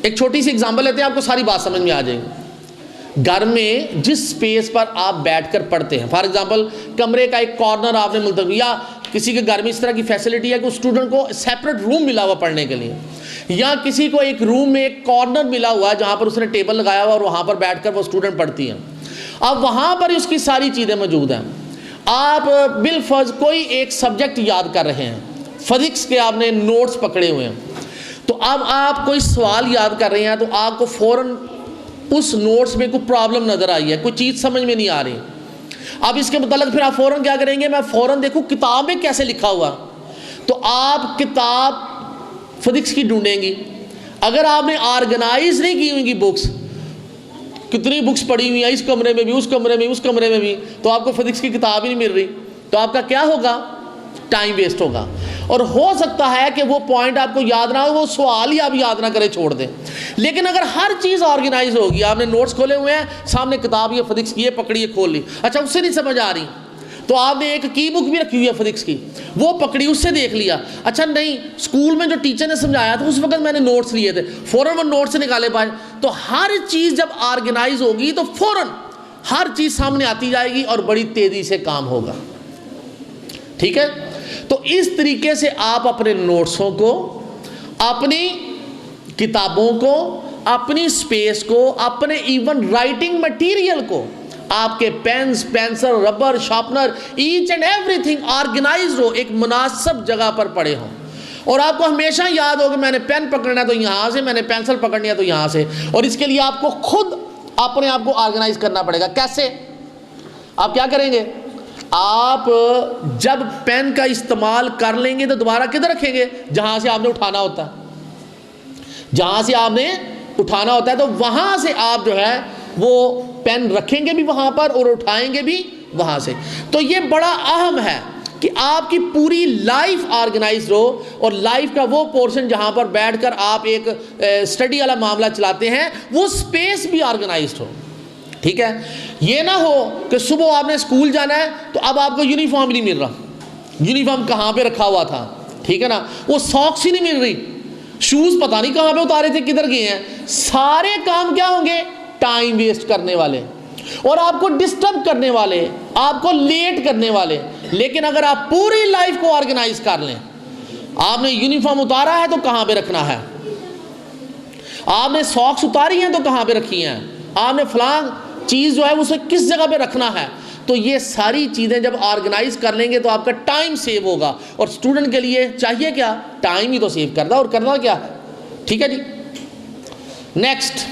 ایک چھوٹی سی ایگزامپل لیتے ہیں، آپ کو ساری بات سمجھ میں آ جائے گی. گھر میں جس سپیس پر آپ بیٹھ کر پڑھتے ہیں، فار ایگزامپل کمرے کا ایک کارنر آپ نے ملتوی، یا کسی کے گھر میں اس طرح کی فیسلٹی ہے کہ اسٹوڈنٹ کو سیپریٹ روم ملا ہوا پڑھنے کے لیے، یا کسی کو ایک روم میں ایک کارنر ملا ہوا ہے جہاں پر اس نے ٹیبل لگایا ہوا اور وہاں پر بیٹھ کر وہ اسٹوڈنٹ پڑھتی ہیں. اب وہاں پر اس کی ساری چیزیں موجود ہیں. آپ بالفرض کوئی ایک سبجیکٹ یاد کر رہے ہیں، فزکس کے آپ نے نوٹس پکڑے ہوئے ہیں، تو اب آپ کوئی سوال یاد کر رہے ہیں تو آپ کو فوراً اس نوٹس میں کوئی پرابلم نظر آئی ہے، کوئی چیز سمجھ میں نہیں آ رہی. اب اس کے متعلق پھر آپ فوراً کیا کریں گے؟ میں فوراً دیکھوں کتاب میں کیسے لکھا ہوا، تو آپ کتاب فزکس کی ڈھونڈیں گی. اگر آپ نے آرگنائز نہیں کی ہوئی بکس، کتنی بکس پڑھی ہوئی ہیں اس کمرے میں بھی، اس کمرے میں، اس کمرے میں بھی، تو آپ کو فزکس کی کتاب ہی نہیں مل رہی، تو آپ کا کیا ہوگا؟ ٹائم ویسٹ ہوگا. اور ہو سکتا ہے کہ وہ پوائنٹ آپ کو یاد نہ ہو، وہ سوال ہی آپ یاد نہ کریں، چھوڑ دیں. لیکن اگر ہر چیز آرگنائز ہوگی، آپ نے نوٹس کھولے ہوئے ہیں، سامنے کتاب یہ فزکس کی، یہ پکڑی، کھول لی، اچھا اس سے نہیں سمجھ آ رہی، تو آپ نے ایک کی بک بھی رکھی ہوئی ہے فزکس کی، وہ پکڑی، اس سے دیکھ لیا. اچھا نہیں، اسکول میں جو ٹیچر نے سمجھایا تھا اس وقت میں نے نوٹس لیے تھے، فوراً وہ نوٹس سے نکالے پائے. تو ہر چیز جب آرگنائز ہوگی تو فوراً ہر چیز سامنے آتی جائے گی اور بڑی تیزی سے کام ہوگا. ٹھیک ہے؟ تو اس طریقے سے آپ اپنے نوٹسوں کو، اپنی کتابوں کو، اپنی سپیس کو، اپنے ایون رائٹنگ مٹیریل کو، آپ کے pens, pencil, rubber, sharpener, each and everything organised ہو، ایک مناسب جگہ پر پڑے ہوں. اور آپ کو ہمیشہ یاد ہو کہ میں نے پین پکڑنا ہے تو یہاں سے، میں نے پینسل پکڑنی ہے تو یہاں سے. اور اس کے لیے آپ کو خود اپنے آپ کو آرگنائز کرنا پڑے گا. کیسے؟ آپ کیا کریں گے؟ آپ جب پین کا استعمال کر لیں گے تو دوبارہ کدھر رکھیں گے؟ جہاں سے آپ نے اٹھانا ہوتا ہے، جہاں سے آپ نے اٹھانا ہوتا ہے، تو وہاں سے آپ جو ہے وہ پین رکھیں گے بھی وہاں پر اور اٹھائیں گے بھی وہاں سے. تو یہ بڑا اہم ہے کہ آپ کی پوری لائف آرگنائزڈ ہو، اور لائف کا وہ پورشن جہاں پر بیٹھ کر آپ ایک اسٹڈی والا معاملہ چلاتے ہیں وہ سپیس بھی آرگنائزڈ ہو. ٹھیک ہے؟ یہ نہ ہو کہ صبح آپ نے اسکول جانا ہے تو اب آپ کو یونیفارم نہیں مل رہا، یونیفارم کہاں پہ رکھا ہوا تھا، ٹھیک ہے نا، وہ ساکس ہی نہیں مل رہی، شوز پتہ نہیں کہاں پہ اتارے تھے، کدھر گئے ہیں. سارے کام کیا ہوں گے؟ ٹائم ویسٹ کرنے والے اور آپ کو ڈسٹرب کرنے والے، آپ کو لیٹ کرنے والے. لیکن اگر آپ پوری لائف کو آرگنائز کر لیں، آپ نے یونیفارم اتارا ہے تو کہاں پہ رکھنا ہے، آپ نے ساکس اتاری ہیں تو کہاں پہ رکھی ہیں، آپ نے فلاں چیز جو ہے اسے کس جگہ پہ رکھنا ہے، تو یہ ساری چیزیں جب آرگنائز کر لیں گے تو آپ کا ٹائم سیو ہوگا. اور اسٹوڈنٹ کے لیے چاہیے کیا؟ ٹائم ہی تو سیو کرنا، اور کرنا کیا؟ ٹھیک ہے جی. Next,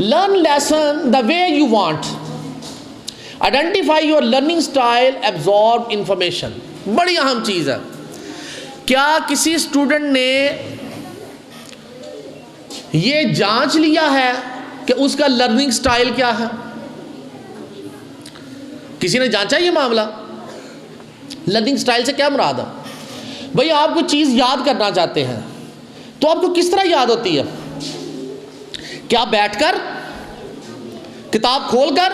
learn lesson the way you want, identify your learning style, absorb information. بڑی اہم چیز ہے. کیا کسی اسٹوڈنٹ نے یہ جانچ لیا ہے کہ اس کا لرننگ سٹائل کیا ہے؟ کسی نے جانچا یہ معاملہ؟ لرننگ سٹائل سے کیا مراد ہے؟ بھئی آپ کوئی چیز یاد کرنا چاہتے ہیں تو آپ کو کس طرح یاد ہوتی ہے؟ کیا بیٹھ کر، کتاب کھول کر،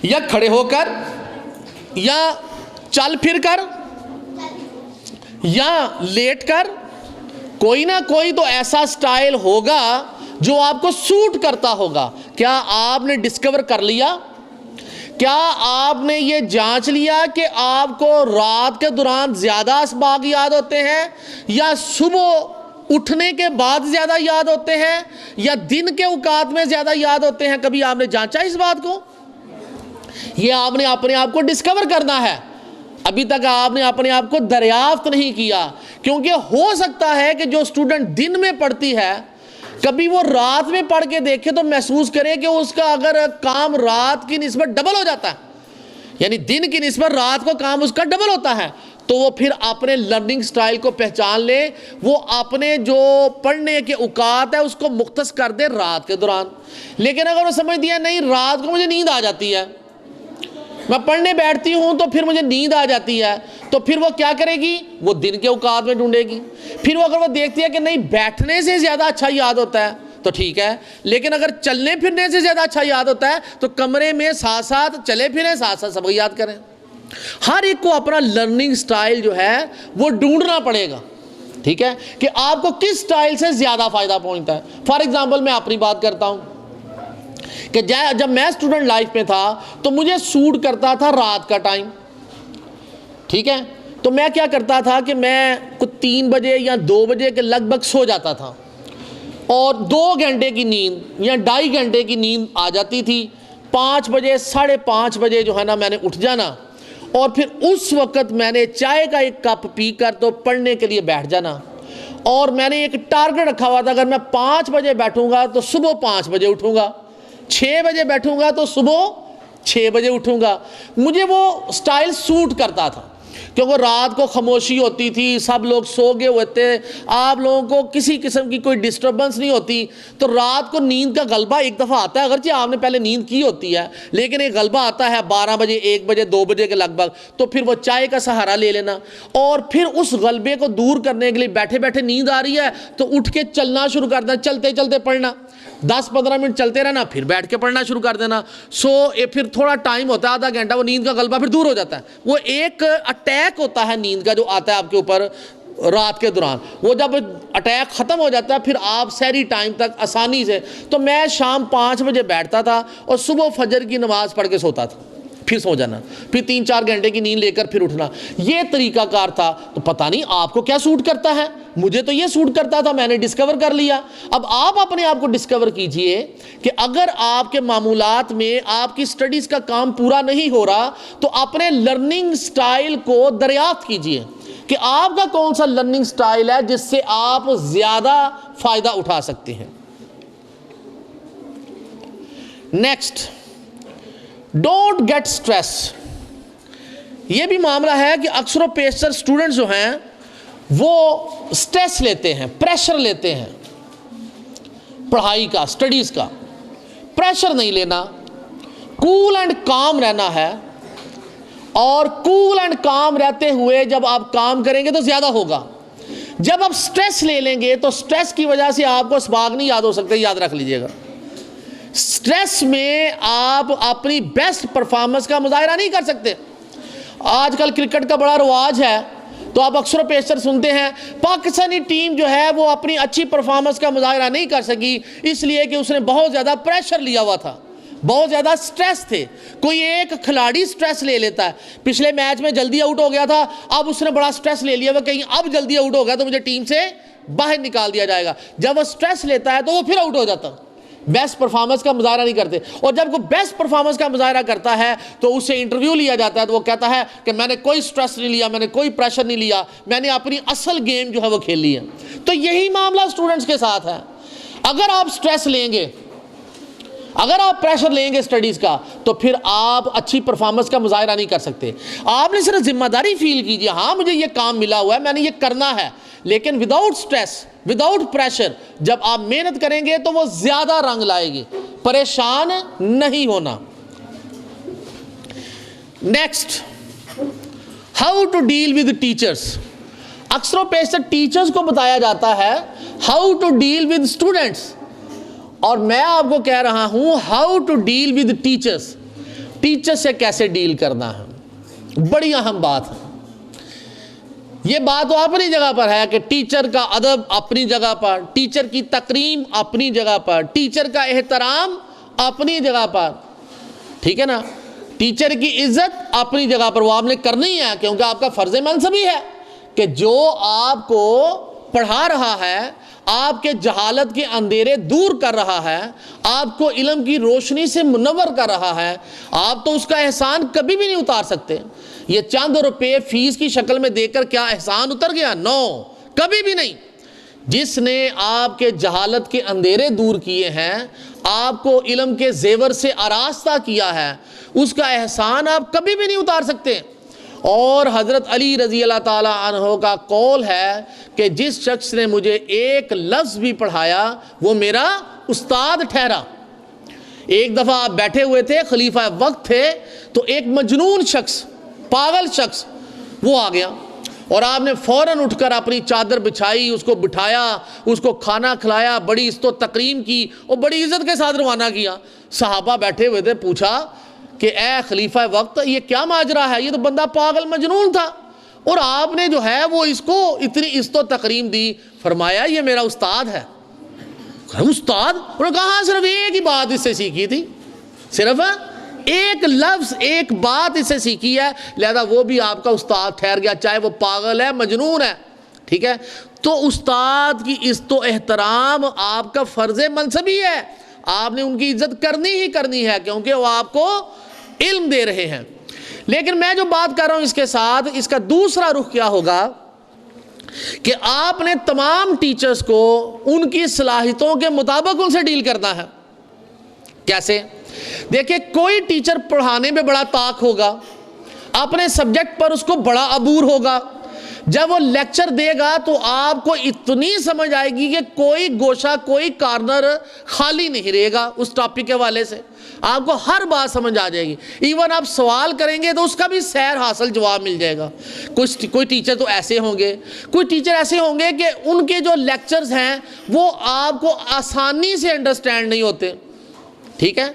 یا کھڑے ہو کر، یا چل پھر کر، یا لیٹ کر؟ کوئی نہ کوئی تو ایسا سٹائل ہوگا جو آپ کو سوٹ کرتا ہوگا۔ کیا آپ نے ڈسکور کر لیا؟ کیا آپ نے یہ جانچ لیا کہ آپ کو رات کے دوران زیادہ اسباق یاد ہوتے ہیں، یا صبح اٹھنے کے بعد زیادہ یاد ہوتے ہیں، یا دن کے اوقات میں زیادہ یاد ہوتے ہیں؟ کبھی آپ نے جانچا اس بات کو؟ یہ آپ نے اپنے آپ کو ڈسکور کرنا ہے۔ ابھی تک آپ نے اپنے آپ کو دریافت نہیں کیا، کیونکہ ہو سکتا ہے کہ جو اسٹوڈنٹ دن میں پڑھتی ہے کبھی وہ رات میں پڑھ کے دیکھے تو محسوس کرے کہ اس کا اگر کام رات کی نسبت ڈبل ہو جاتا ہے، یعنی دن کی نسبت رات کو کام اس کا ڈبل ہوتا ہے، تو وہ پھر اپنے لرننگ سٹائل کو پہچان لے، وہ اپنے جو پڑھنے کے اوقات ہے اس کو مختص کر دے رات کے دوران۔ لیکن اگر وہ سمجھ دیا نہیں رات کو مجھے نیند آ جاتی ہے، میں پڑھنے بیٹھتی ہوں تو پھر مجھے نیند آ جاتی ہے، تو پھر وہ کیا کرے گی؟ وہ دن کے اوقات میں ڈھونڈے گی۔ پھر وہ اگر وہ دیکھتی ہے کہ نہیں بیٹھنے سے زیادہ اچھا یاد ہوتا ہے تو ٹھیک ہے، لیکن اگر چلنے پھرنے سے زیادہ اچھا یاد ہوتا ہے تو کمرے میں ساتھ ساتھ چلے پھریں، ساتھ ساتھ سبق یاد کریں۔ ہر ایک کو اپنا لرننگ سٹائل جو ہے وہ ڈھونڈنا پڑے گا، ٹھیک ہے، کہ آپ کو کس سٹائل سے زیادہ فائدہ پہنچتا ہے۔ فار ایگزامپل میں اپنی بات کرتا ہوں کہ جب میں اسٹوڈنٹ لائف میں تھا تو مجھے سوٹ کرتا تھا رات کا ٹائم، ٹھیک ہے، تو میں کیا کرتا تھا کہ میں کچھ 3 بجے یا 2 بجے کے لگ بھگ سو جاتا تھا، اور 2 گھنٹے کی نیند یا 2.5 گھنٹے کی نیند آ جاتی تھی۔ 5 بجے 5:30 بجے جو ہے نا میں نے اٹھ جانا، اور پھر اس وقت میں نے چائے کا ایک کپ پی کر تو پڑھنے کے لیے بیٹھ جانا، اور میں نے ایک ٹارگٹ رکھا ہوا تھا اگر میں 5 بجے بیٹھوں گا تو صبح 5 بجے اٹھوں گا، 6 بجے بیٹھوں گا تو صبح 6 بجے اٹھوں گا۔ مجھے وہ سٹائل سوٹ کرتا تھا کیونکہ رات کو خاموشی ہوتی تھی، سب لوگ سو گئے ہوئے تھے، آپ لوگوں کو کسی قسم کی کوئی ڈسٹربنس نہیں ہوتی، تو رات کو نیند کا غلبہ ایک دفعہ آتا ہے، اگرچہ آپ نے پہلے نیند کی ہوتی ہے لیکن ایک غلبہ آتا ہے 12 بجے 1 بجے 2 بجے کے لگ بھگ، تو پھر وہ چائے کا سہارا لے لینا، اور پھر اس غلبے کو دور کرنے کے لیے بیٹھے بیٹھے نیند آ رہی ہے تو اٹھ کے چلنا شروع کر دینا، چلتے چلتے پڑھنا، 10-15 منٹ چلتے رہنا، پھر بیٹھ کے پڑھنا شروع کر دینا۔ پھر تھوڑا ٹائم ہوتا ہے آدھا گھنٹہ، وہ نیند کا غلبہ پھر دور ہو جاتا ہے۔ وہ ایک اٹیک ہوتا ہے نیند کا جو آتا ہے آپ کے اوپر رات کے دوران، وہ جب اٹیک ختم ہو جاتا ہے پھر آپ سحری ٹائم تک آسانی سے۔ تو میں شام 5 بجے بیٹھتا تھا اور صبح فجر کی نماز پڑھ کے سوتا تھا، پھر سو جانا، پھر 3-4 گھنٹے کی نیند لے کر پھر اٹھنا، یہ طریقہ کار تھا۔ تو پتہ نہیں آپ کو کیا سوٹ کرتا ہے، مجھے تو یہ سوٹ کرتا تھا، میں نے ڈسکور کر لیا۔ اب آپ اپنے آپ کو ڈسکور کیجئے کہ اگر آپ کے معمولات میں آپ کی سٹڈیز کا کام پورا نہیں ہو رہا تو اپنے لرننگ سٹائل کو دریافت کیجئے کہ آپ کا کون سا لرننگ سٹائل ہے جس سے آپ زیادہ فائدہ اٹھا سکتے ہیں۔ Next, don't get stress. یہ بھی معاملہ ہے کہ اکثر و بیشتر اسٹوڈنٹس جو ہیں وہ سٹریس لیتے ہیں، پریشر لیتے ہیں پڑھائی کا، سٹڈیز کا۔ پریشر نہیں لینا، کول اینڈ کام رہنا ہے، اور کول اینڈ کام رہتے ہوئے جب آپ کام کریں گے تو زیادہ ہوگا۔ جب آپ سٹریس لے لیں گے تو سٹریس کی وجہ سے آپ کو اسباق نہیں یاد ہو سکتے، یاد رکھ لیجئے گا۔ سٹریس میں آپ اپنی بیسٹ پرفارمنس کا مظاہرہ نہیں کر سکتے۔ آج کل کرکٹ کا بڑا رواج ہے تو آپ اکثر و بیشتر سنتے ہیں پاکستانی ٹیم جو ہے وہ اپنی اچھی پرفارمنس کا مظاہرہ نہیں کر سکی اس لیے کہ اس نے بہت زیادہ پریشر لیا ہوا تھا، بہت زیادہ سٹریس تھے۔ کوئی ایک کھلاڑی سٹریس لے لیتا ہے، پچھلے میچ میں جلدی آؤٹ ہو گیا تھا، اب اس نے بڑا سٹریس لے لیا وہ کہیں اب جلدی آؤٹ ہو گیا تو مجھے ٹیم سے باہر نکال دیا جائے گا۔ جب وہ سٹریس لیتا ہے تو وہ پھر آؤٹ ہو جاتا، بیسٹ پرفارمنس کا مظاہرہ نہیں کرتے۔ اور جب کوئی بیسٹ پرفارمنس کا مظاہرہ کرتا ہے تو اس سے انٹرویو لیا جاتا ہے تو وہ کہتا ہے کہ میں نے کوئی سٹریس نہیں لیا، میں نے کوئی پریشر نہیں لیا، میں نے اپنی اصل گیم جو ہے وہ کھیل لی ہے۔ تو یہی معاملہ اسٹوڈنٹس کے ساتھ ہے۔ اگر آپ سٹریس لیں گے، اگر آپ پریشر لیں گے سٹڈیز کا تو پھر آپ اچھی پرفارمنس کا مظاہرہ نہیں کر سکتے۔ آپ نے صرف ذمہ داری فیل کیجیے، ہاں مجھے یہ کام ملا ہوا ہے، میں نے یہ کرنا ہے، لیکن وداؤٹ سٹریس، وداؤٹ پریشر جب آپ محنت کریں گے تو وہ زیادہ رنگ لائے گی۔ پریشان نہیں ہونا۔ Next, how to deal with teachers. اکثر و بیشتر ٹیچرز کو بتایا جاتا ہے how to deal with students, اور میں آپ کو کہہ رہا ہوں how to deal with teachers. Teacher سے کیسے ڈیل کرنا ہے، بڑی اہم بات ہے. یہ بات تو اپنی جگہ پر ہے کہ ٹیچر کا ادب اپنی جگہ پر، ٹیچر کی تکریم اپنی جگہ پر، ٹیچر کا احترام اپنی جگہ پر، ٹھیک ہے نا. ٹیچر کی عزت اپنی جگہ پر، وہ آپ نے کرنی ہے کیونکہ آپ کا فرض منصبی ہے کہ جو آپ کو پڑھا رہا ہے، آپ کے جہالت کے اندھیرے دور کر رہا ہے، آپ کو علم کی روشنی سے منور کر رہا ہے، آپ تو اس کا احسان کبھی بھی نہیں اتار سکتے. یہ چند روپے فیس کی شکل میں دے کر کیا احسان اتر گیا؟ نو، کبھی بھی نہیں. جس نے آپ کے جہالت کے اندھیرے دور کیے ہیں، آپ کو علم کے زیور سے آراستہ کیا ہے، اس کا احسان آپ کبھی بھی نہیں اتار سکتے. اور حضرت علی رضی اللہ تعالی عنہ کا قول ہے کہ جس شخص نے مجھے ایک لفظ بھی پڑھایا وہ میرا استاد ٹھہرا. ایک دفعہ آپ بیٹھے ہوئے تھے، خلیفہ وقت تھے، تو ایک مجنون شخص، پاگل شخص وہ آ گیا، اور آپ نے فوراً اٹھ کر اپنی چادر بچھائی، اس کو بٹھایا، اس کو کھانا کھلایا، بڑی عزت و تکریم کی اور بڑی عزت کے ساتھ روانہ کیا. صحابہ بیٹھے ہوئے تھے، پوچھا کہ اے خلیفہ وقت یہ کیا ماجرا ہے؟ یہ تو بندہ پاگل مجنون تھا اور آپ نے جو ہے وہ اس کو اتنی عزت و تکریم دی. فرمایا یہ میرا استاد ہے. استاد؟ انہوں نے کہا صرف ایک ہی بات اس سے سیکھی تھی، صرف ایک لفظ، ایک بات اس سے سیکھی ہے، لہذا وہ بھی آپ کا استاد ٹھہر گیا، چاہے وہ پاگل ہے، مجنون ہے. ٹھیک ہے، تو استاد کی عزت و احترام آپ کا فرض منصبی ہے، آپ نے ان کی عزت کرنی ہی کرنی ہے کیونکہ وہ آپ کو علم دے رہے ہیں. لیکن میں جو بات کر رہا ہوں اس کے ساتھ اس کا دوسرا رخ کیا ہوگا کہ آپ نے تمام ٹیچرز کو ان کی صلاحیتوں کے مطابق ان سے ڈیل کرنا ہے. کیسے؟ دیکھیں، کوئی ٹیچر پڑھانے میں بڑا طاق ہوگا، اپنے سبجیکٹ پر اس کو بڑا عبور ہوگا، جب وہ لیکچر دے گا تو آپ کو اتنی سمجھ آئے گی کہ کوئی گوشہ، کوئی کارنر خالی نہیں رہے گا اس ٹاپک کے حوالے سے، آپ کو ہر بات سمجھ آ جائے گی. ایون آپ سوال کریں گے تو اس کا بھی سیر حاصل جواب مل جائے گا. کوئی ٹیچر تو ایسے ہوں گے، کوئی ٹیچر ایسے ہوں گے کہ ان کے جو لیکچرز ہیں وہ آپ کو آسانی سے انڈرسٹینڈ نہیں ہوتے. ٹھیک ہے،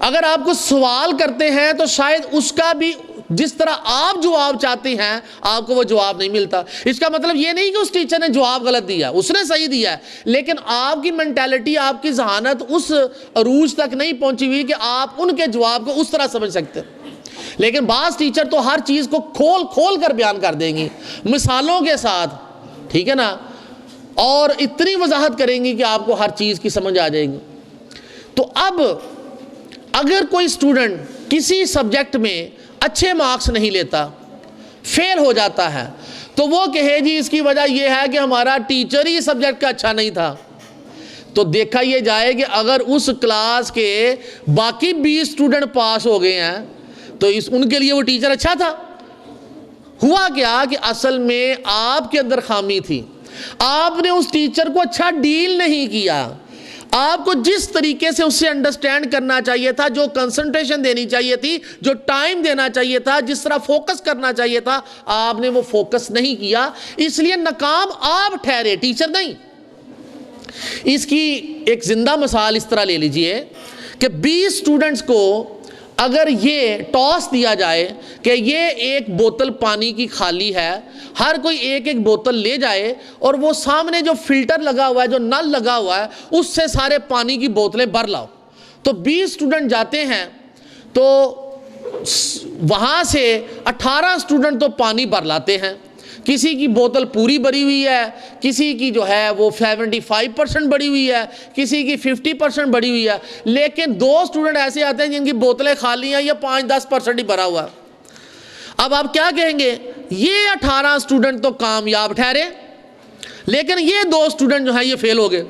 اگر آپ کو سوال کرتے ہیں تو شاید اس کا بھی جس طرح آپ جواب چاہتے ہیں آپ کو وہ جواب نہیں ملتا. اس کا مطلب یہ نہیں کہ اس ٹیچر نے جواب غلط دیا، اس نے صحیح دیا ہے، لیکن آپ کی مینٹیلٹی، آپ کی ذہانت اس عروج تک نہیں پہنچی ہوئی کہ آپ ان کے جواب کو اس طرح سمجھ سکتے. لیکن بعض ٹیچر تو ہر چیز کو کھول کھول کر بیان کر دیں گی، مثالوں کے ساتھ، ٹھیک ہے نا، اور اتنی وضاحت کریں گی کہ آپ کو ہر چیز کی سمجھ آ جائے گی. تو اب اگر کوئی اسٹوڈنٹ کسی سبجیکٹ میں اچھے مارکس نہیں لیتا، فیل ہو جاتا ہے، تو وہ کہے جی اس کی وجہ یہ ہے کہ ہمارا ٹیچر ہی سبجیکٹ کا اچھا نہیں تھا. تو دیکھا یہ جائے کہ اگر اس کلاس کے باقی 20 اسٹوڈنٹ پاس ہو گئے ہیں تو ان کے لیے وہ ٹیچر اچھا تھا. ہوا کیا کہ اصل میں آپ کے اندر خامی تھی، آپ نے اس ٹیچر کو اچھا ڈیل نہیں کیا. آپ کو جس طریقے سے اسے انڈرسٹینڈ کرنا چاہیے تھا، جو کنسنٹریشن دینی چاہیے تھی، جو ٹائم دینا چاہیے تھا، جس طرح فوکس کرنا چاہیے تھا، آپ نے وہ فوکس نہیں کیا، اس لیے ناکام آپ ٹھہرے، ٹیچر نہیں. اس کی ایک زندہ مثال اس طرح لے لیجئے کہ 20 اسٹوڈنٹس کو اگر یہ ٹاس دیا جائے کہ یہ ایک بوتل پانی کی خالی ہے، ہر کوئی ایک ایک بوتل لے جائے اور وہ سامنے جو فلٹر لگا ہوا ہے، جو نل لگا ہوا ہے، اس سے سارے پانی کی بوتلیں بھر لاؤ. تو 20 اسٹوڈنٹ جاتے ہیں تو وہاں سے 18 اسٹوڈنٹ تو پانی بھر لاتے ہیں، کسی کی بوتل پوری بھری ہوئی ہے، کسی کی جو ہے وہ 75% بھری ہوئی ہے، کسی کی 50% بھری ہوئی ہے، لیکن 2 اسٹوڈنٹ ایسے آتے ہیں جن کی بوتلیں خالی ہیں یا 5-10% ہی بھرا ہوا ہے. اب آپ کیا کہیں گے؟ یہ 18 اسٹوڈنٹ تو کامیاب ٹھہرے لیکن یہ 2 اسٹوڈنٹ جو ہیں یہ فیل ہو گئے.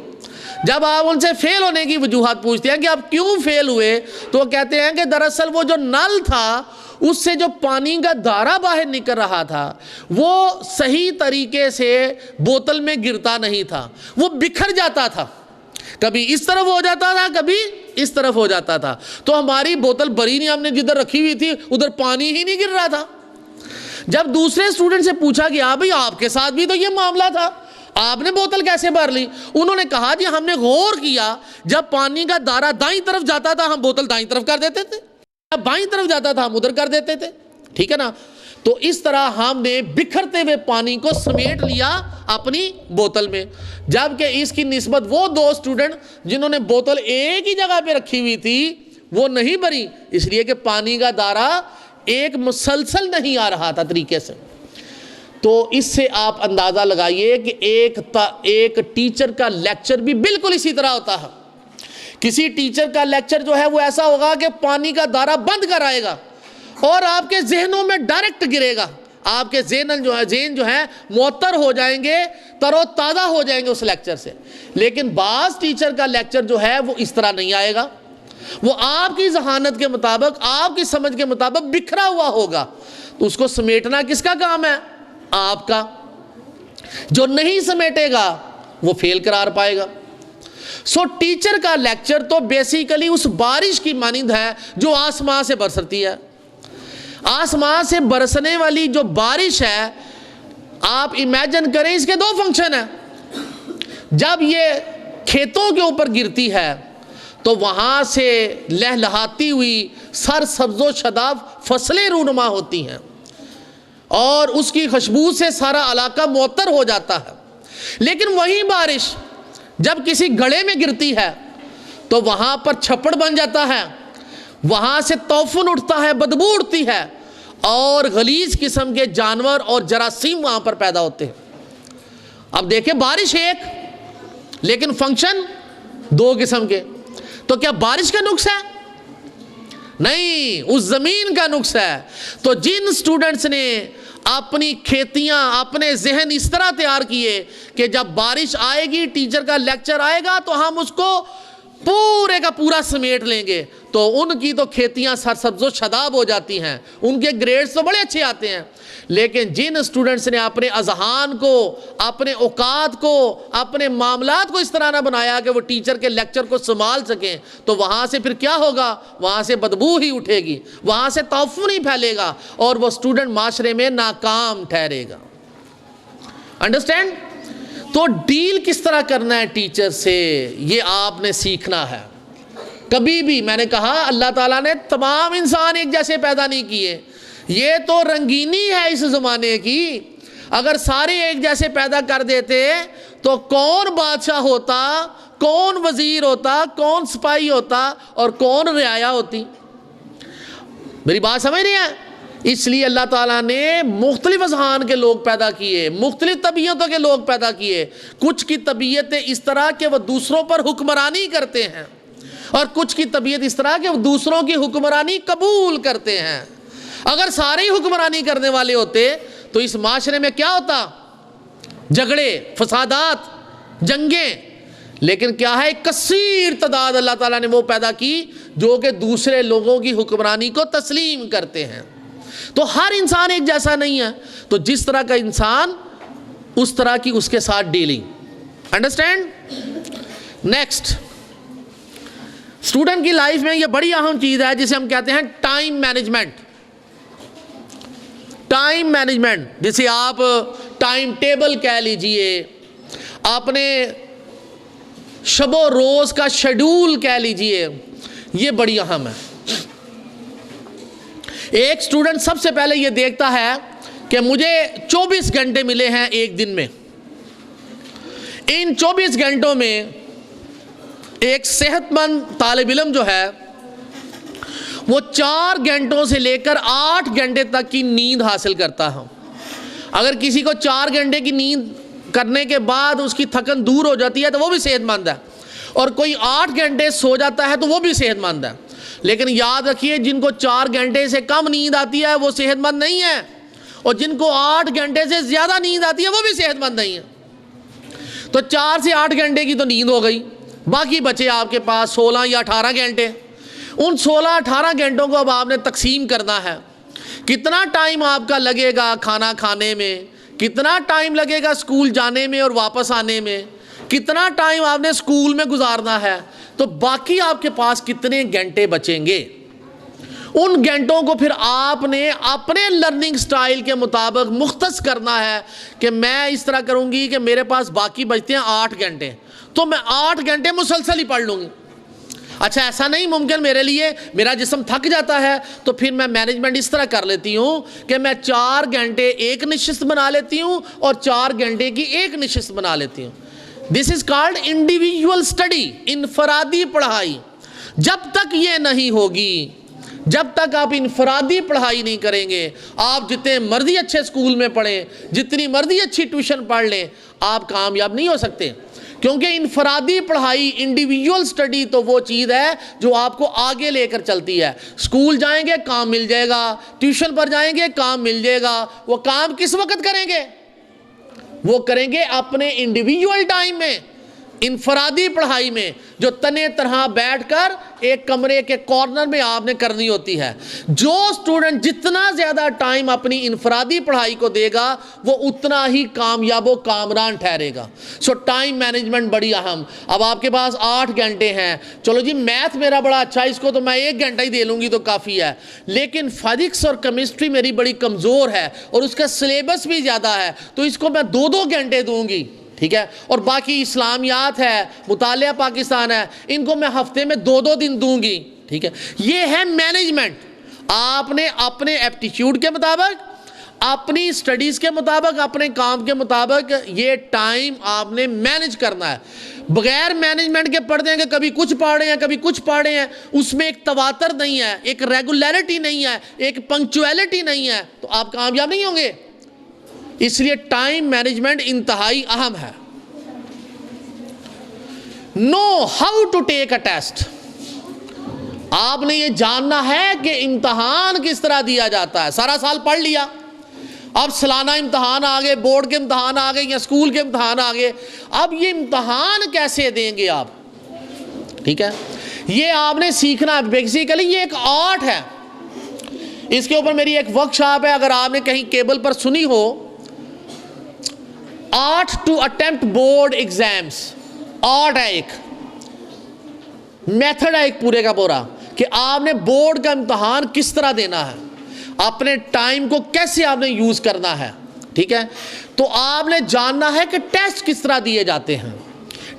جب آپ ان سے فیل ہونے کی وجوہات پوچھتے ہیں کہ آپ کیوں فیل ہوئے تو وہ کہتے ہیں کہ دراصل وہ جو نل تھا اس سے جو پانی کا دھارا باہر نکل رہا تھا وہ صحیح طریقے سے بوتل میں گرتا نہیں تھا، وہ بکھر جاتا تھا، کبھی اس طرف ہو جاتا تھا، کبھی اس طرف ہو جاتا تھا. تو ہماری بوتل بھری نہیں، ہم نے جدھر رکھی ہوئی تھی ادھر پانی ہی نہیں گر رہا تھا. جب دوسرے اسٹوڈنٹ سے پوچھا گیا بھئی آپ کے ساتھ بھی تو یہ معاملہ تھا، آپ نے بوتل کیسے بھر لی؟ انہوں نے کہا جی ہم نے غور کیا، جب پانی کا دارہ دائیں طرف جاتا تھا ہم بوتل دائیں طرف کر دیتے تھے، جب بائیں طرف جاتا تھا ہم ادھر کر دیتے تھے، ٹھیک ہے نا؟ تو اس طرح ہم نے بکھرتے ہوئے پانی کو سمیٹ لیا اپنی بوتل میں، جبکہ اس کی نسبت وہ دو اسٹوڈنٹ جنہوں نے بوتل ایک ہی جگہ پہ رکھی ہوئی تھی وہ نہیں بھری، اس لیے کہ پانی کا دارہ ایک مسلسل نہیں آ رہا تھا طریقے سے۔ تو اس سے آپ اندازہ لگائیے کہ ایک ٹیچر کا لیکچر بھی بالکل اسی طرح ہوتا ہے۔ کسی ٹیچر کا لیکچر جو ہے وہ ایسا ہوگا کہ پانی کا دارہ بند کر آئے گا اور آپ کے ذہنوں میں ڈائریکٹ گرے گا، آپ کے ذہن جو ہے معطر ہو جائیں گے، تر و تازہ ہو جائیں گے اس لیکچر سے۔ لیکن بعض ٹیچر کا لیکچر جو ہے وہ اس طرح نہیں آئے گا، وہ آپ کی ذہانت کے مطابق، آپ کی سمجھ کے مطابق بکھرا ہوا ہوگا، تو اس کو سمیٹنا کس کا کام ہے؟ آپ کا۔ جو نہیں سمیٹے گا وہ فیل قرار پائے گا۔ سو ٹیچر کا لیکچر تو بیسیکلی اس بارش کی مانند ہے جو آسمان سے برستی ہے۔ آسمان سے برسنے والی جو بارش ہے، آپ امیجن کریں اس کے دو فنکشن ہیں۔ جب یہ کھیتوں کے اوپر گرتی ہے تو وہاں سے لہلہاتی ہوئی سرسبز و شاداب فصلیں رونما ہوتی ہیں اور اس کی خوشبو سے سارا علاقہ معطر ہو جاتا ہے۔ لیکن وہی بارش جب کسی گڑھے میں گرتی ہے تو وہاں پر چھپڑ بن جاتا ہے، وہاں سے طوفان اٹھتا ہے، بدبو اٹھتی ہے اور غلیظ قسم کے جانور اور جراثیم وہاں پر پیدا ہوتے ہیں۔ اب دیکھیں بارش ایک لیکن فنکشن دو قسم کے، تو کیا بارش کا نقص ہے؟ نہیں، اس زمین کا نقص ہے۔ تو جن سٹوڈنٹس نے اپنی کھیتیاں، اپنے ذہن اس طرح تیار کیے کہ جب بارش آئے گی، ٹیچر کا لیکچر آئے گا تو ہم اس کو پورے کا پورا سمیٹ لیں گے، تو ان کی تو کھیتیاں سرسبز و شاداب ہو جاتی ہیں، ان کے گریڈز تو بڑے اچھے آتے ہیں۔ لیکن جن سٹوڈنٹس نے اپنے اذہان کو، اپنے اوقات کو، اپنے معاملات کو اس طرح نہ بنایا کہ وہ ٹیچر کے لیکچر کو سنبھال سکیں، تو وہاں سے پھر کیا ہوگا؟ وہاں سے بدبو ہی اٹھے گی، وہاں سے طوفان ہی پھیلے گا اور وہ سٹوڈنٹ معاشرے میں ناکام ٹھہرے گا۔ انڈرسٹینڈ؟ تو ڈیل کس طرح کرنا ہے ٹیچر سے، یہ آپ نے سیکھنا ہے۔ کبھی بھی، میں نے کہا اللہ تعالیٰ نے تمام انسان ایک جیسے پیدا نہیں کیے، یہ تو رنگینی ہے اس زمانے کی۔ اگر سارے ایک جیسے پیدا کر دیتے تو کون بادشاہ ہوتا، کون وزیر ہوتا، کون سپاہی ہوتا اور کون رعایا ہوتی؟ میری بات سمجھ رہی ہیں؟ اس لیے اللہ تعالیٰ نے مختلف اذہان کے لوگ پیدا کیے، مختلف طبیعتوں کے لوگ پیدا کیے۔ کچھ کی طبیعتیں اس طرح کہ وہ دوسروں پر حکمرانی کرتے ہیں اور کچھ کی طبیعت اس طرح کہ وہ دوسروں کی حکمرانی قبول کرتے ہیں۔ اگر سارے ہی حکمرانی کرنے والے ہوتے تو اس معاشرے میں کیا ہوتا؟ جھگڑے، فسادات، جنگیں۔ لیکن کیا ہے؟ کثیر تعداد اللہ تعالیٰ نے وہ پیدا کی جو کہ دوسرے لوگوں کی حکمرانی کو تسلیم کرتے ہیں۔ تو ہر انسان ایک جیسا نہیں ہے، تو جس طرح کا انسان اس طرح کی اس کے ساتھ ڈیلنگ۔ انڈرسٹینڈ؟ نیکسٹ، اسٹوڈنٹ کی لائف میں یہ بڑی اہم چیز ہے جسے ہم کہتے ہیں ٹائم مینجمنٹ۔ ٹائم مینجمنٹ، جسے آپ ٹائم ٹیبل کہہ لیجئے، اپنے شب و روز کا شیڈول کہہ لیجئے، یہ بڑی اہم ہے۔ ایک سٹوڈنٹ سب سے پہلے یہ دیکھتا ہے کہ مجھے 24 گھنٹے ملے ہیں ایک دن میں، ان 24 گھنٹوں میں ایک صحت مند طالب علم جو ہے وہ 4 گھنٹوں سے لے کر 8 گھنٹے تک کی نیند حاصل کرتا ہے۔ اگر کسی کو 4 گھنٹے کی نیند کرنے کے بعد اس کی تھکن دور ہو جاتی ہے تو وہ بھی صحت مند ہے، اور کوئی 8 گھنٹے سو جاتا ہے تو وہ بھی صحت مند ہے۔ لیکن یاد رکھیے، جن کو 4 گھنٹے سے کم نیند آتی ہے وہ صحت مند نہیں ہے، اور جن کو 8 گھنٹے سے زیادہ نیند آتی ہے وہ بھی صحت مند نہیں ہے۔ تو 4 سے 8 گھنٹے کی تو نیند ہو گئی، باقی بچے آپ کے پاس 16 یا 18 گھنٹے۔ ان 16-18 گھنٹوں کو اب آپ نے تقسیم کرنا ہے۔ کتنا ٹائم آپ کا لگے گا کھانا کھانے میں، کتنا ٹائم لگے گا سکول جانے میں اور واپس آنے میں، کتنا ٹائم آپ نے سکول میں گزارنا ہے، تو باقی آپ کے پاس کتنے گھنٹے بچیں گے، ان گھنٹوں کو پھر آپ نے اپنے لرننگ سٹائل کے مطابق مختص کرنا ہے کہ میں اس طرح کروں گی کہ میرے پاس باقی بچتے ہیں 8 گھنٹے، تو میں 8 گھنٹے مسلسل ہی پڑھ لوں گی۔ اچھا ایسا نہیں ممکن میرے لیے، میرا جسم تھک جاتا ہے، تو پھر میں مینجمنٹ اس طرح کر لیتی ہوں کہ میں 4 گھنٹے ایک نشست بنا لیتی ہوں اور 4 گھنٹے کی ایک نشست بنا لیتی ہوں۔ دس از کالڈ انڈیویجول اسٹڈی، انفرادی پڑھائی۔ جب تک یہ نہیں ہوگی، جب تک آپ انفرادی پڑھائی نہیں کریں گے، آپ جتنے مرضی اچھے اسکول میں پڑھیں، جتنی مرضی اچھی ٹیوشن پڑھ لیں، آپ کامیاب نہیں ہو سکتے، کیونکہ انفرادی پڑھائی، انڈیویجول سٹڈی تو وہ چیز ہے جو آپ کو آگے لے کر چلتی ہے۔ اسکول جائیں گے کام مل جائے گا، ٹیوشن پر جائیں گے کام مل جائے گا، وہ کام کس وقت کریں گے؟ وہ کریں گے اپنے انڈیویجول ٹائم میں، انفرادی پڑھائی میں، جو تنے طرح بیٹھ کر ایک کمرے کے کارنر میں آپ نے کرنی ہوتی ہے۔ جو اسٹوڈنٹ جتنا زیادہ ٹائم اپنی انفرادی پڑھائی کو دے گا، وہ اتنا ہی کامیاب و کامران ٹھہرے گا۔ سو ٹائم مینجمنٹ بڑی اہم۔ اب آپ کے پاس 8 گھنٹے ہیں، چلو جی میتھ میرا بڑا اچھا ہے، اس کو تو میں 1 گھنٹہ ہی دے لوں گی تو کافی ہے، لیکن فزکس اور کیمسٹری میری بڑی کمزور ہے اور اس کا سلیبس بھی زیادہ ہے، تو اس کو میں 2 گھنٹے دوں گی، ٹھیک ہے، اور باقی اسلامیات ہے، مطالعہ پاکستان ہے، ان کو میں ہفتے میں 2 دن دوں گی، ٹھیک ہے۔ یہ ہے مینجمنٹ۔ آپ نے اپنے ایپٹیچیوڈ کے مطابق، اپنی سٹڈیز کے مطابق، اپنے کام کے مطابق یہ ٹائم آپ نے مینج کرنا ہے۔ بغیر مینجمنٹ کے پڑھ دیں گے، کبھی کچھ پڑھ رہے ہیں کبھی کچھ پڑھ رہے ہیں، اس میں ایک تواتر نہیں ہے، ایک ریگولیرٹی نہیں ہے، ایک پنکچویلٹی نہیں ہے، تو آپ کامیاب نہیں ہوں گے۔ اس لیے ٹائم مینجمنٹ انتہائی اہم ہے۔ Now how to take a test, آپ نے یہ جاننا ہے کہ امتحان کس طرح دیا جاتا ہے۔ سارا سال پڑھ لیا، اب سالانہ امتحان آگے، بورڈ کے امتحان آگے یا اسکول کے امتحان آگے، اب یہ امتحان کیسے دیں گے آپ، ٹھیک ہے، یہ آپ نے سیکھنا ہے۔ بیسیکلی یہ ایک آرٹ ہے، اس کے اوپر میری ایک ورکشاپ ہے، اگر آپ نے کہیں کیبل پر سنی ہو، art to attempt board exams, art ہے، ایک میتھڈ ہے، ایک پورے کا پورا، کہ آپ نے بورڈ کا امتحان کس طرح دینا ہے، اپنے ٹائم کو کیسے آپ نے یوز کرنا ہے، ٹھیک ہے۔ تو آپ نے جاننا ہے کہ ٹیسٹ کس طرح دیے جاتے ہیں۔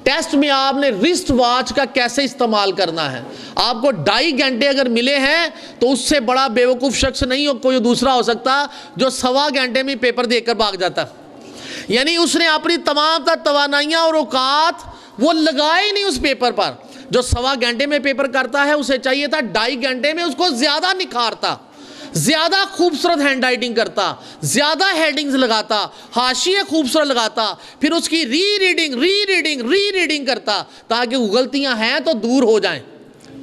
ٹیسٹ میں آپ نے رسٹ واچ کا کیسے استعمال کرنا ہے۔ آپ کو 2.5 گھنٹے اگر ملے ہیں تو اس سے بڑا بیوقوف شخص نہیں ہو کوئی دوسرا ہو سکتا جو 1.25 گھنٹے میں پیپر دے کر بھاگ جاتا، یعنی اس نے اپنی تمام تر توانائیاں اور اوقات وہ لگائے نہیں اس پیپر پر۔ جو 1.25 گھنٹے میں پیپر کرتا ہے، اسے چاہیے تھا 2.5 گھنٹے میں اس کو زیادہ نکھارتا، زیادہ خوبصورت ہینڈ رائٹنگ کرتا، زیادہ ہیڈنگز لگاتا، حاشیے خوبصورت لگاتا، پھر اس کی ری ریڈنگ کرتا تاکہ غلطیاں ہیں تو دور ہو جائیں،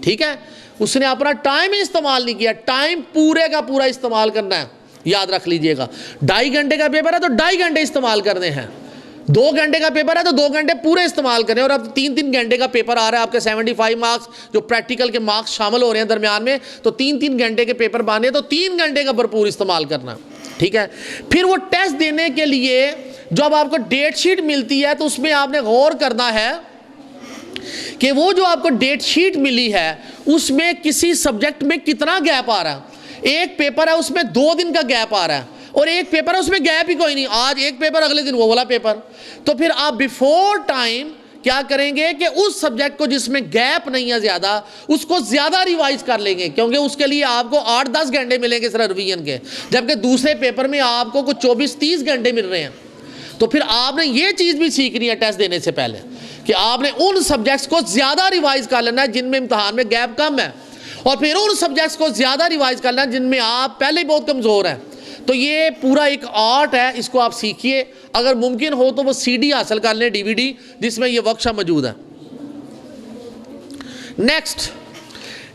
ٹھیک ہے۔ اس نے اپنا ٹائم استعمال نہیں کیا، ٹائم پورے کا پورا استعمال کرنا ہے، یاد رکھ لیجئے گا۔ 2.5 گھنٹے کا پیپر ہے تو 2.5 گھنٹے استعمال کرنے ہیں، 2 گھنٹے کا پیپر ہے تو 2 گھنٹے پورے استعمال کریں، اور اب 3 گھنٹے کا پیپر آ رہا ہے، آپ کے 75 مارکس جو پریکٹیکل کے مارکس شامل ہو رہے ہیں درمیان میں، تو 3 گھنٹے کے پیپر بانے تو 3 گھنٹے کا بھرپور استعمال کرنا، ٹھیک ہے۔ پھر وہ ٹیسٹ دینے کے لیے جب آپ کو ڈیٹ شیٹ ملتی ہے تو اس میں آپ نے غور کرنا ہے کہ وہ جو آپ کو ڈیٹ شیٹ ملی ہے اس میں کسی سبجیکٹ میں کتنا گیپ آ رہا ہے۔ ایک پیپر ہے اس میں 2 دن کا گیپ آ رہا ہے، اور ایک پیپر ہے اس میں گیپ ہی کوئی نہیں، آج ایک پیپر اگلے دن وہ والا پیپر، تو پھر آپ بیفور ٹائم کیا کریں گے کہ اس سبجیکٹ کو جس میں گیپ نہیں ہے زیادہ، اس کو زیادہ ریوائز کر لیں گے، کیونکہ اس کے لیے آپ کو 8-10 گھنٹے ملیں گے صرف ریویژن کے، جبکہ دوسرے پیپر میں آپ کو کچھ 24-30 گھنٹے مل رہے ہیں۔ تو پھر آپ نے یہ چیز بھی سیکھنی ہے ٹیسٹ دینے سے پہلے کہ آپ نے ان سبجیکٹس کو زیادہ ریوائز کر لینا ہے جن میں امتحان میں گیپ کم ہے، اور پھر ان سبجیکٹس کو زیادہ ریوائز کرنا ہے جن میں آپ پہلے ہی بہت کمزور ہیں۔ تو یہ پورا ایک آرٹ ہے، اس کو آپ سیکھیے، اگر ممکن ہو تو وہ CD حاصل کر لیں، DVD، جس میں یہ ورکشاپ موجود ہے۔ Next,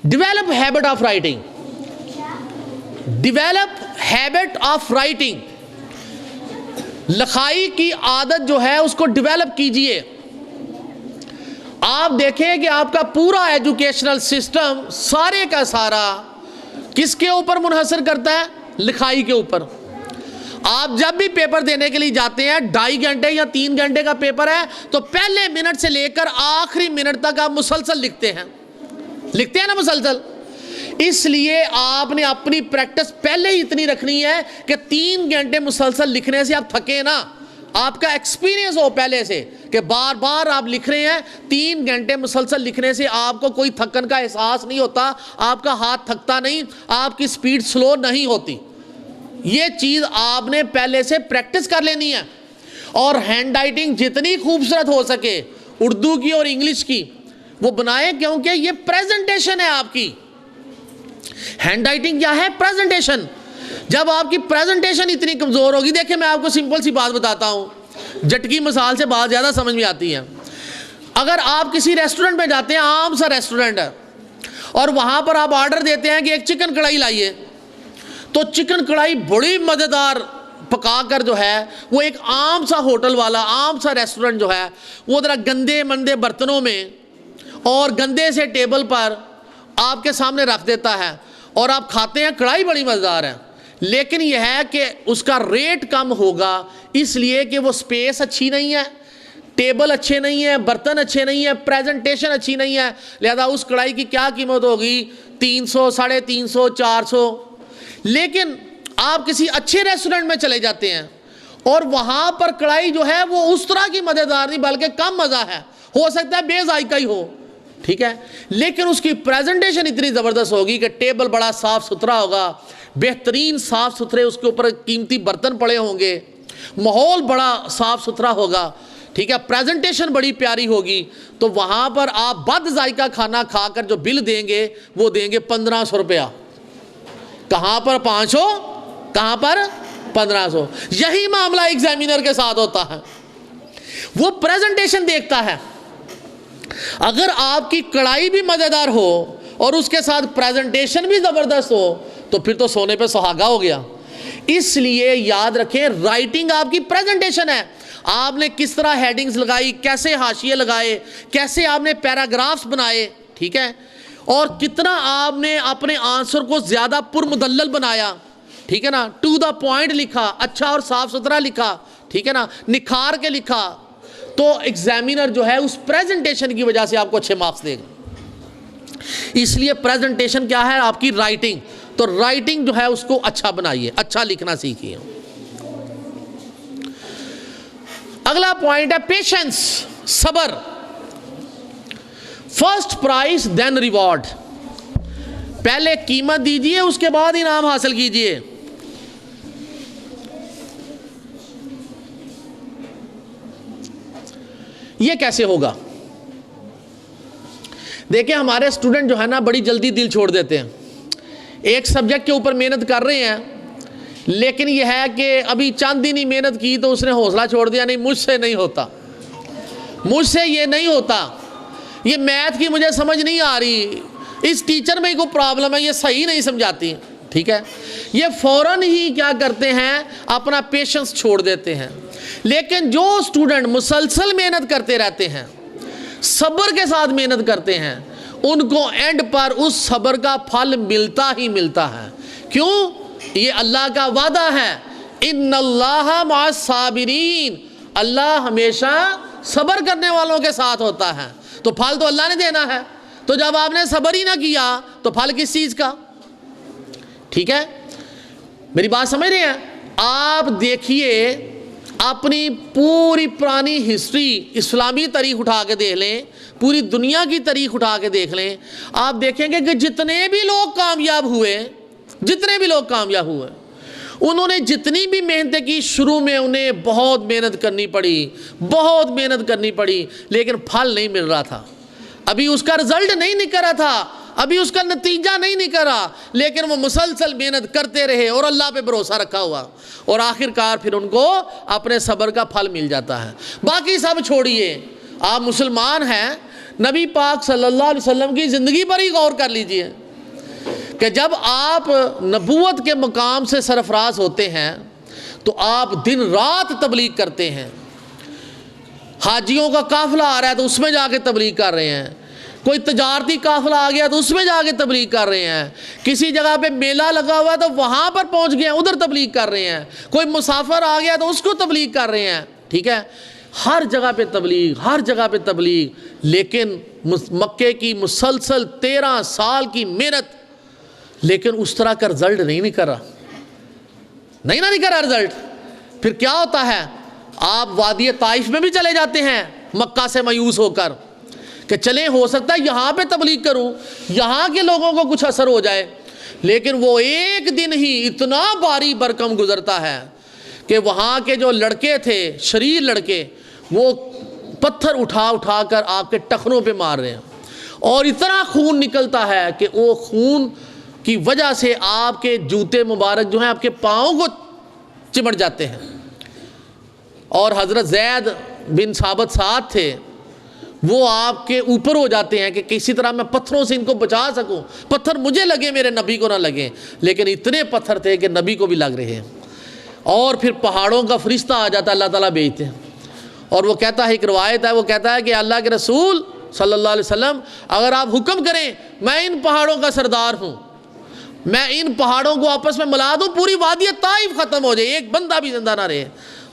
develop habit of writing. Develop habit of writing, لکھائی کی عادت جو ہے اس کو ڈیولپ کیجئے۔ آپ دیکھیں کہ آپ کا پورا ایجوکیشنل سسٹم سارے کا سارا کس کے اوپر منحصر کرتا ہے؟ لکھائی کے اوپر۔ آپ جب بھی پیپر دینے کے لیے جاتے ہیں، 2.5 گھنٹے یا 3 گھنٹے کا پیپر ہے تو پہلے منٹ سے لے کر آخری منٹ تک آپ مسلسل لکھتے ہیں نا، مسلسل اس لیے آپ نے اپنی پریکٹس پہلے ہی اتنی رکھنی ہے کہ 3 گھنٹے مسلسل لکھنے سے آپ تھکے نا، آپ کا ایکسپیرینس ہو پہلے سے کہ بار بار آپ لکھ رہے ہیں. 3 گھنٹے مسلسل لکھنے سے آپ کو کوئی تھکن کا احساس نہیں ہوتا، آپ کا ہاتھ تھکتا نہیں، آپ کی سپیڈ سلو نہیں ہوتی. یہ چیز آپ نے پہلے سے پریکٹس کر لینی ہے. اور ہینڈ رائٹنگ جتنی خوبصورت ہو سکے اردو کی اور انگلش کی وہ بنائیں، کیونکہ یہ پریزنٹیشن ہے آپ کی. ہینڈ رائٹنگ کیا ہے؟ پریزنٹیشن. جب آپ کی پریزنٹیشن اتنی کمزور ہوگی، دیکھیں میں آپ کو سمپل سی بات بتاتا ہوں، جھٹکی مثال سے بات زیادہ سمجھ میں آتی ہے. اگر آپ کسی ریسٹورنٹ میں جاتے ہیں، عام سا ریسٹورنٹ ہے، اور وہاں پر آپ آرڈر دیتے ہیں کہ ایک چکن کڑھائی لائیے، تو چکن کڑھائی بڑی مزیدار پکا کر جو ہے وہ ایک عام سا ہوٹل والا، عام سا ریسٹورنٹ جو ہے وہ ذرا گندے مندے برتنوں میں اور گندے سے ٹیبل پر آپ کے سامنے رکھ دیتا ہے، اور آپ کھاتے ہیں. کڑھائی بڑی مزیدار ہے، لیکن یہ ہے کہ اس کا ریٹ کم ہوگا، اس لیے کہ وہ سپیس اچھی نہیں ہے، ٹیبل اچھے نہیں ہیں، برتن اچھے نہیں ہیں، پریزنٹیشن اچھی نہیں ہے، لہذا اس کڑھائی کی کیا قیمت ہوگی؟ 300، 350، 400. لیکن آپ کسی اچھے ریسٹورنٹ میں چلے جاتے ہیں اور وہاں پر کڑھائی جو ہے وہ اس طرح کی مزیدار نہیں بلکہ کم مزہ ہے، ہو سکتا ہے بے ذائقہ ہی ہو، ٹھیک ہے، لیکن اس کی پریزنٹیشن اتنی زبردست ہوگی کہ ٹیبل بڑا صاف ستھرا ہوگا، بہترین صاف ستھرے اس کے اوپر قیمتی برتن پڑے ہوں گے، ماحول بڑا صاف ستھرا ہوگا، ٹھیک ہے، پریزنٹیشن بڑی پیاری ہوگی. تو وہاں پر آپ بد ذائقہ کھانا کھا کر جو بل دیں گے وہ دیں گے 1500 روپیہ. کہاں پر 500، کہاں پر 1500. یہی معاملہ ایگزامینر کے ساتھ ہوتا ہے، وہ پریزنٹیشن دیکھتا ہے. اگر آپ کی کڑھائی بھی مزیدار ہو اور اس کے ساتھ پریزنٹیشن بھی زبردست ہو تو پھر تو سونے پہ سہاگا ہو گیا. اس لیے یاد رکھیں، رائٹنگ آپ کی پریزنٹیشن ہے. آپ نے کس طرح ہیڈنگز لگائی، کیسے حاشیے لگائے، کیسے آپ نے پیراگرافز بنائے، ٹھیک ہے، اور کتنا آپ نے اپنے آنسر کو زیادہ پرمدلل بنایا، ٹھیک ہے نا، ٹو دا پوائنٹ لکھا، اچھا اور صاف ستھرا لکھا، ٹھیک ہے نا، نکھار کے لکھا، تو ایگزامینر جو ہے اس پریزنٹیشن کی وجہ سے آپ کو اچھے مارکس دے گا. اس لیے پریزنٹیشن کیا ہے؟ آپ کی رائٹنگ. تو رائٹنگ جو ہے اس کو اچھا بنائیے، اچھا لکھنا سیکھیے. اگلا پوائنٹ ہے پیشنس، صبر. فرسٹ پرائز دین ریوارڈ. پہلے قیمت دیجئے، اس کے بعد انعام حاصل کیجئے. یہ کیسے ہوگا؟ دیکھیں ہمارے اسٹوڈنٹ جو ہے نا بڑی جلدی دل چھوڑ دیتے ہیں. ایک سبجیکٹ کے اوپر محنت کر رہے ہیں، لیکن یہ ہے کہ ابھی چند دن ہی محنت کی تو اس نے حوصلہ چھوڑ دیا، نہیں مجھ سے نہیں ہوتا، مجھ سے یہ نہیں ہوتا، یہ میتھ کی مجھے سمجھ نہیں آ رہی، اس ٹیچر میں کوئی پرابلم ہے، یہ صحیح نہیں سمجھاتی، ٹھیک ہے. یہ فوراً ہی کیا کرتے ہیں؟ اپنا پیشنس چھوڑ دیتے ہیں. لیکن جو اسٹوڈنٹ مسلسل محنت کرتے رہتے ہیں، صبر کے ساتھ محنت کرتے ہیں، ان کو اینڈ پر اس صبر کا پھل ملتا ہی ملتا ہے. کیوں؟ یہ اللہ کا وعدہ ہے، ان اللہ مع الصابرین، اللہ ہمیشہ صبر کرنے والوں کے ساتھ ہوتا ہے. تو پھل تو اللہ نے دینا ہے، تو جب آپ نے صبر ہی نہ کیا تو پھل کس چیز کا؟ ٹھیک ہے، میری بات سمجھ رہے ہیں؟ آپ دیکھیے اپنی پوری پرانی ہسٹری، اسلامی تاریخ اٹھا کے دیکھ لیں، پوری دنیا کی تاریخ اٹھا کے دیکھ لیں، آپ دیکھیں گے کہ جتنے بھی لوگ کامیاب ہوئے، انہوں نے جتنی بھی محنتیں کی، شروع میں انہیں بہت محنت کرنی پڑی، لیکن پھل نہیں مل رہا تھا، ابھی اس کا رزلٹ نہیں نکل رہا تھا، ابھی اس کا نتیجہ نہیں نکلا، لیکن وہ مسلسل محنت کرتے رہے اور اللہ پہ بھروسہ رکھا ہوا، اور آخر کار پھر ان کو اپنے صبر کا پھل مل جاتا ہے. باقی سب چھوڑیے، آپ مسلمان ہیں، نبی پاک صلی اللہ علیہ وسلم کی زندگی پر ہی غور کر لیجئے کہ جب آپ نبوت کے مقام سے سرفراز ہوتے ہیں تو آپ دن رات تبلیغ کرتے ہیں. حاجیوں کا قافلہ آ رہا ہے تو اس میں جا کے تبلیغ کر رہے ہیں، کوئی تجارتی قافلہ آ گیا تو اس میں جا کے تبلیغ کر رہے ہیں، کسی جگہ پہ میلہ لگا ہوا ہے تو وہاں پر پہنچ گئے ہیں، ادھر تبلیغ کر رہے ہیں، کوئی مسافر آ گیا تو اس کو تبلیغ کر رہے ہیں، ٹھیک ہے، ہر جگہ پہ تبلیغ. لیکن مکے کی مسلسل 13 سال کی محنت لیکن اس طرح کا رزلٹ نہیں نکل رہا، نہیں نکل رہا رزلٹ. پھر کیا ہوتا ہے، آپ وادی طائف میں بھی چلے جاتے ہیں مکہ سے مایوس ہو کر کہ چلیں ہو سکتا ہے یہاں پہ تبلیغ کروں، یہاں کے لوگوں کو کچھ اثر ہو جائے. لیکن وہ ایک دن ہی اتنا باری برکم گزرتا ہے کہ وہاں کے جو لڑکے تھے، شریر لڑکے، وہ پتھر اٹھا اٹھا کر آپ کے ٹخنوں پہ مار رہے ہیں، اور اتنا خون نکلتا ہے کہ وہ خون کی وجہ سے آپ کے جوتے مبارک جو ہیں آپ کے پاؤں کو چمٹ جاتے ہیں. اور حضرت زید بن ثابت ساتھ تھے، وہ آپ کے اوپر ہو جاتے ہیں کہ کسی طرح میں پتھروں سے ان کو بچا سکوں، پتھر مجھے لگے میرے نبی کو نہ لگے. لیکن اتنے پتھر تھے کہ نبی کو بھی لگ رہے ہیں. اور پھر پہاڑوں کا فرشتہ آ جاتا ہے، اللہ تعالیٰ بھیجتے ہیں، اور وہ کہتا ہے، ایک روایت ہے، وہ کہتا ہے کہ اللہ کے رسول صلی اللہ علیہ وسلم اگر آپ حکم کریں میں ان پہاڑوں کا سردار ہوں، میں ان پہاڑوں کو آپس میں ملا دوں، پوری وادی طائف ختم ہو جائے، ایک بندہ بھی زندہ نہ رہے.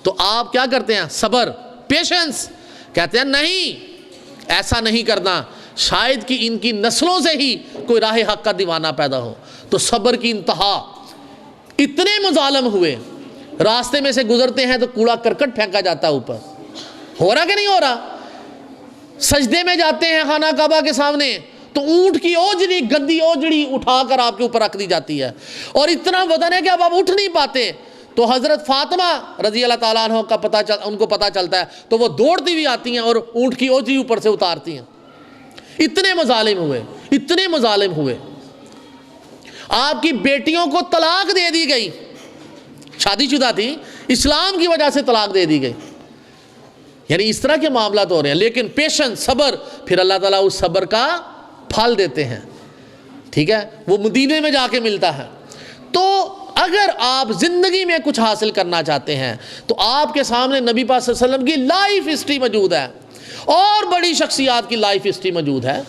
تو آپ کیا کرتے ہیں؟ صبر، پیشنس. کہتے ہیں نہیں، ایسا نہیں کرنا، شاید کہ ان کی نسلوں سے ہی کوئی راہ حق کا دیوانہ پیدا ہو. تو صبر کی انتہا. اتنے مظالم ہوئے، راستے میں سے گزرتے ہیں تو کوڑا کرکٹ پھینکا جاتا ہے اوپر. ہو رہا کہ نہیں ہو رہا؟ سجدے میں جاتے ہیں خانہ کعبہ کے سامنے تو اونٹ کی اوجڑی، گندی اوجڑی اٹھا کر آپ کے اوپر رکھ دی جاتی ہے، اور اتنا وزن ہے کہ اب آپ اٹھ نہیں پاتے. تو حضرت فاطمہ رضی اللہ تعالیٰ عنہ کا ان کو پتہ چلتا ہے تو وہ دوڑتی ہوئی آتی ہیں اور اونٹ کی اوجڑی اوپر سے اتارتی ہیں. اتنے مظالم ہوئے، اتنے مظالم ہوئے. آپ کی بیٹیوں کو طلاق دے دی گئی، شادی شدہ تھی، اسلام کی وجہ سے طلاق دے دی گئی. یعنی اس طرح کے معاملات ہو رہے ہیں. لیکن پیشنس، صبر، پھر اللہ تعالیٰ اس صبر کا پھل دیتے ہیں. ٹھیک ہے، وہ مدینے میں جا کے ملتا ہے. تو اگر آپ زندگی میں کچھ حاصل کرنا چاہتے ہیں تو آپ کے سامنے نبی پاک صلی اللہ علیہ وسلم کی لائف ہسٹری موجود ہے، اور بڑی شخصیات کی لائف ہسٹری موجود ہے.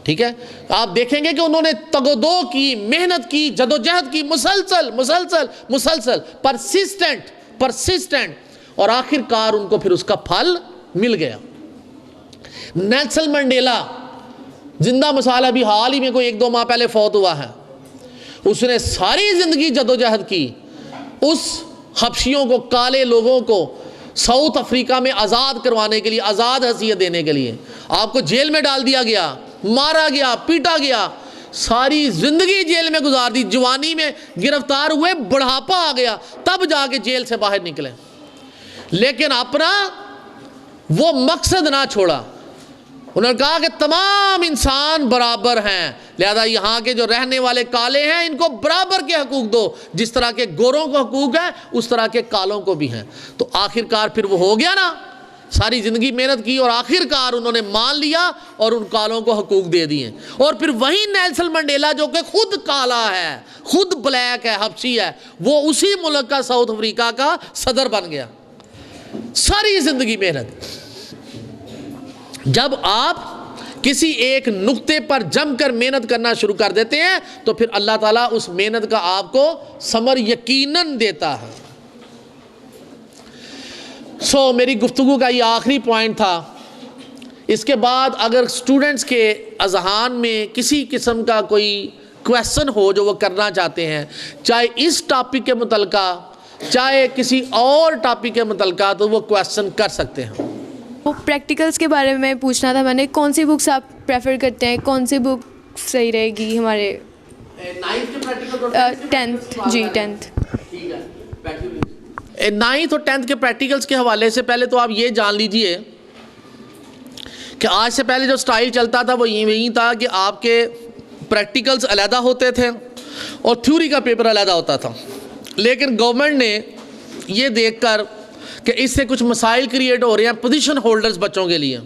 ٹھیک ہے، آپ دیکھیں گے کہ انہوں نے تگ و دو کی، محنت کی، جدوجہد کی، مسلسل پرسسٹنٹ، اور آخر کار ان کو پھر اس کا پھل مل گیا. نیلسن منڈیلا زندہ مثال، ابھی حال ہی میں کوئی 1-2 ماہ پہلے فوت ہوا ہے. اس نے ساری زندگی جدوجہد کی اس حبشیوں کو، کالے لوگوں کو ساؤتھ افریقہ میں آزاد کروانے کے لیے، آزاد حیثیت دینے کے لیے. آپ کو جیل میں ڈال دیا گیا، مارا گیا، پیٹا گیا، ساری زندگی جیل میں گزار دی. جوانی میں گرفتار ہوئے، بڑھاپا آ گیا، تب جا کے جیل سے باہر نکلے. لیکن اپنا وہ مقصد نہ چھوڑا. انہوں نے کہا کہ تمام انسان برابر ہیں، لہذا یہاں کے جو رہنے والے کالے ہیں ان کو برابر کے حقوق دو، جس طرح کے گوروں کو حقوق ہیں اس طرح کے کالوں کو بھی ہیں. تو آخر کار پھر وہ ہو گیا نا، ساری زندگی محنت کی اور آخر کار انہوں نے مان لیا اور ان کالوں کو حقوق دے دیے. اور پھر وہی نیلسن منڈیلا جو کہ خود کالا ہے، خود بلیک ہے، حبشی ہے، وہ اسی ملک کا، ساؤتھ افریقہ کا صدر بن گیا. ساری زندگی محنت. جب آپ کسی ایک نقطے پر جم کر محنت کرنا شروع کر دیتے ہیں تو پھر اللہ تعالیٰ اس محنت کا آپ کو ثمر یقیناً دیتا ہے. میری گفتگو کا یہ آخری پوائنٹ تھا. اس کے بعد اگر سٹوڈنٹس کے اذہان میں کسی قسم کا کوئی کویسچن ہو جو وہ کرنا چاہتے ہیں، چاہے اس ٹاپک کے متعلقہ چاہے کسی اور ٹاپک کے متعلقہ، تو وہ کویسچن کر سکتے ہیں.
پریکٹیکلز کے بارے میں پوچھنا تھا میں نے، کون سی بکس آپ پریفر کرتے ہیں، کون سی بک صحیح رہے گی ہمارے 10th؟ جی 10th.
9th اور 10th کے پریکٹیکلز کے حوالے سے پہلے تو آپ یہ جان لیجئے کہ آج سے پہلے جو سٹائل چلتا تھا وہ یہی تھا کہ آپ کے پریکٹیکلز علیحدہ ہوتے تھے اور تھیوری کا پیپر علیحدہ ہوتا تھا. لیکن گورنمنٹ نے یہ دیکھ کر کہ اس سے کچھ مسائل کریٹ ہو رہے ہیں پوزیشن ہولڈرز بچوں کے لیے،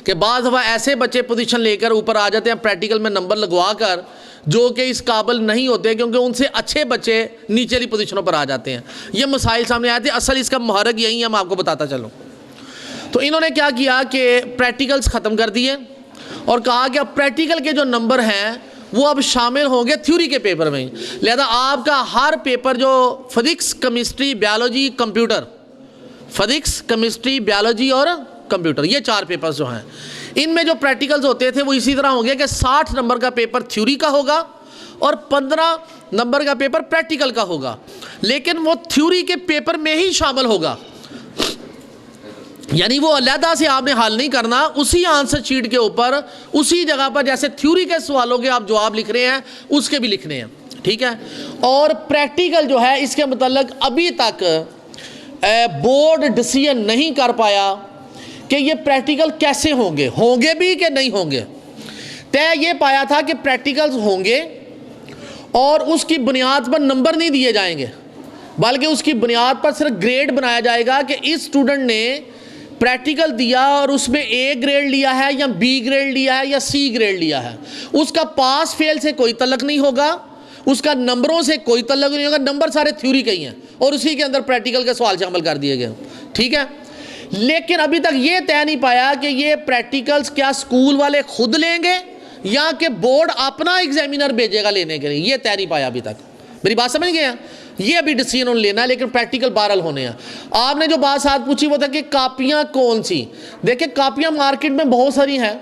کہ بعض دفعہ ایسے بچے پوزیشن لے کر اوپر آ جاتے ہیں پریکٹیکل میں نمبر لگوا کر، جو کہ اس قابل نہیں ہوتے کیونکہ ان سے اچھے بچے نیچے پوزیشنوں پر آ جاتے ہیں. یہ مسائل سامنے آئے تھے. اصل اس کا محرک یہی ہے، میں آپ کو بتاتا چلوں. تو انہوں نے کیا کیا کہ پریکٹیکلز ختم کر دیے اور کہا کہ اب پریکٹیکل کے جو نمبر ہیں وہ اب شامل ہوں گے تھیوری کے پیپر میں. لہذا آپ کا ہر پیپر جو physics, chemistry, biology, computer, physics, chemistry, biology اور کمپیوٹر، یہ 4 پیپرز جو ہیں، ان میں جو پریکٹیکلز ہوتے تھے وہ اسی طرح ہوں گے کہ 60 نمبر کا پیپر تھیوری کا ہوگا اور 15 نمبر کا پیپر پریکٹیکل کا ہوگا، لیکن وہ تھیوری کے پیپر میں ہی شامل ہوگا، یعنی وہ علیحدہ سے آپ نے حل نہیں کرنا، اسی آنسر شیٹ کے اوپر اسی جگہ پر جیسے تھیوری کے سوالوں کے آپ جواب لکھ رہے ہیں اس کے بھی لکھنے ہیں، ٹھیک ہے۔ اور پریکٹیکل جو ہے اس کے متعلق ابھی تک بورڈ ڈیسیژن نہیں کر پایا کہ یہ پریکٹیکل کیسے ہوں گے بھی کہ نہیں ہوں گے۔ طے یہ پایا تھا کہ پریکٹیکلز ہوں گے اور اس کی بنیاد پر نمبر نہیں دیے جائیں گے، بلکہ اس کی بنیاد پر صرف گریڈ بنایا جائے گا کہ اس اسٹوڈنٹ نے پریکٹیکل دیا اور اس میں اے گریڈ لیا ہے یا بی گریڈ لیا ہے یا سی گریڈ لیا ہے، اس کا پاس فیل سے کوئی تعلق نہیں ہوگا، اس کا نمبروں سے کوئی تعلق نہیں ہوگا، نمبر سارے تھیوری کے ہی ہیں اور اسی کے اندر پریکٹیکل کے سوال شامل کر دیے گئے، ٹھیک ہے۔ لیکن ابھی تک یہ طے نہیں پایا کہ یہ پریکٹیکلز کیا اسکول والے خود لیں گے یا کہ بورڈ اپنا ایگزامینر بھیجے گا لینے کے لیے، یہ طے نہیں پایا ابھی تک۔ میری بات سمجھ گئے ہیں؟ یہ ابھی ڈیسیژن انہوں نے لینا ہے، لیکن پریکٹیکل بہرحال ہونے ہیں۔ آپ نے جو بات ساتھ پوچھی وہ تھا کہ کاپیاں کون سی، دیکھیں کاپیاں مارکیٹ میں بہت ساری ہیں،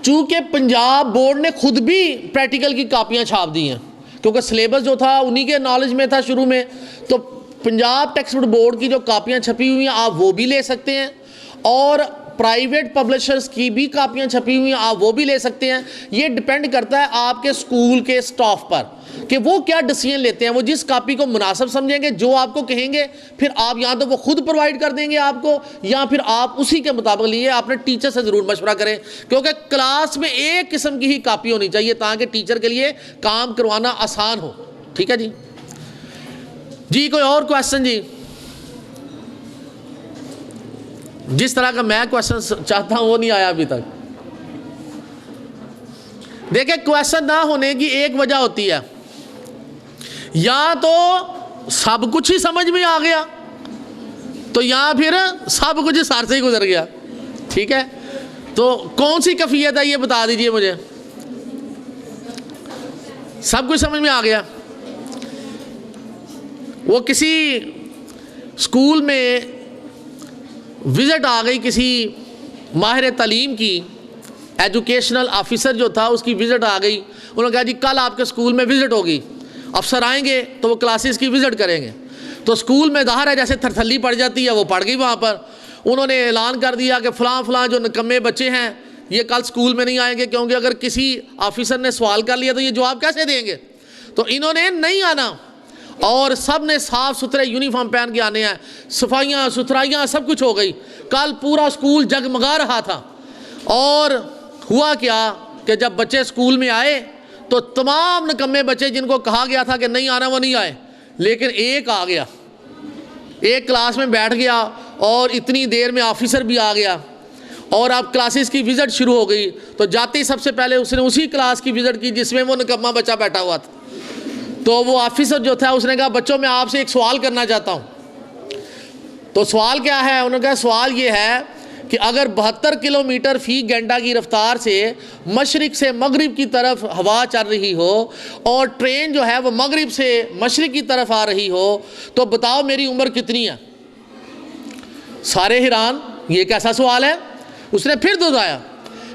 چونکہ پنجاب بورڈ نے خود بھی پریکٹیکل کی کاپیاں چھاپ دی ہیں، کیونکہ سلیبس جو تھا انہی کے نالج میں تھا شروع میں، تو پنجاب ٹیکسٹ بک بورڈ کی جو کاپیاں چھپی ہوئی ہیں آپ وہ بھی لے سکتے ہیں، اور پرائیویٹ پبلشرز کی بھی کاپیاں چھپی ہوئی ہیں آپ وہ بھی لے سکتے ہیں۔ یہ ڈیپینڈ کرتا ہے آپ کے اسکول کے سٹاف پر کہ وہ کیا ڈیسیژن لیتے ہیں، وہ جس کاپی کو مناسب سمجھیں گے، جو آپ کو کہیں گے پھر آپ یہاں تو وہ خود پرووائڈ کر دیں گے آپ کو، یا پھر آپ اسی کے مطابق لیے۔ آپ نے ٹیچر سے ضرور مشورہ کریں، کیونکہ کلاس میں ایک قسم کی ہی کاپی ہونی چاہیے تاکہ ٹیچر کے لیے کام کروانا آسان ہو، ٹھیک ہے جی کوئی اور کویسچن جی؟ جس طرح کا میں کویسچن چاہتا ہوں وہ نہیں آیا ابھی تک۔ دیکھیں کویسچن نہ ہونے کی ایک وجہ ہوتی ہے، یا تو سب کچھ ہی سمجھ میں آ گیا تو یا پھر سب کچھ سر سے ہی گزر گیا، ٹھیک ہے۔ تو کون سی کیفیت ہے یہ بتا دیجئے مجھے۔ سب کچھ سمجھ میں آ گیا، وہ کسی اسکول میں وزٹ آ گئی کسی ماہر تعلیم کی، ایجوکیشنل آفیسر جو تھا اس کی وزٹ آ گئی، انہوں نے کہا جی کل آپ کے اسکول میں وزٹ ہوگی، افسر آئیں گے تو وہ کلاسز کی وزٹ کریں گے۔ تو اسکول میں ظاہر ہے جیسے تھرتھلی پڑ جاتی ہے، وہ پڑ گئی وہاں پر، انہوں نے اعلان کر دیا کہ فلاں فلاں جو نکمے بچے ہیں یہ کل اسکول میں نہیں آئیں گے، کیونکہ اگر کسی آفیسر نے سوال کر لیا تو یہ جواب کیسے دیں گے، تو انہوں نے نہیں آنا، اور سب نے صاف ستھرے یونیفارم پہن کے آنے ہیں، صفائیاں ستھرائیاں سب کچھ ہو گئی، کل پورا اسکول جگمگا رہا تھا۔ اور ہوا کیا کہ جب بچے اسکول میں آئے تو تمام نکمے بچے جن کو کہا گیا تھا کہ نہیں آنا وہ نہیں آئے، لیکن ایک آ گیا، ایک کلاس میں بیٹھ گیا، اور اتنی دیر میں آفیسر بھی آ گیا، اور اب کلاسز کی وزٹ شروع ہو گئی۔ تو جاتے ہی سب سے پہلے اس نے اسی کلاس کی وزٹ کی جس میں وہ نکمہ بچہ بیٹھا ہوا تھا۔ تو وہ آفیسر جو تھا اس نے کہا بچوں میں آپ سے ایک سوال کرنا چاہتا ہوں۔ تو سوال کیا ہے؟ انہوں نے کہا سوال یہ ہے کہ اگر 72 کلومیٹر فی گھنٹہ کی رفتار سے مشرق سے مغرب کی طرف ہوا چل رہی ہو اور ٹرین جو ہے وہ مغرب سے مشرق کی طرف آ رہی ہو تو بتاؤ میری عمر کتنی ہے؟ سارے حیران، یہ کیسا سوال ہے؟ اس نے پھر دہرایا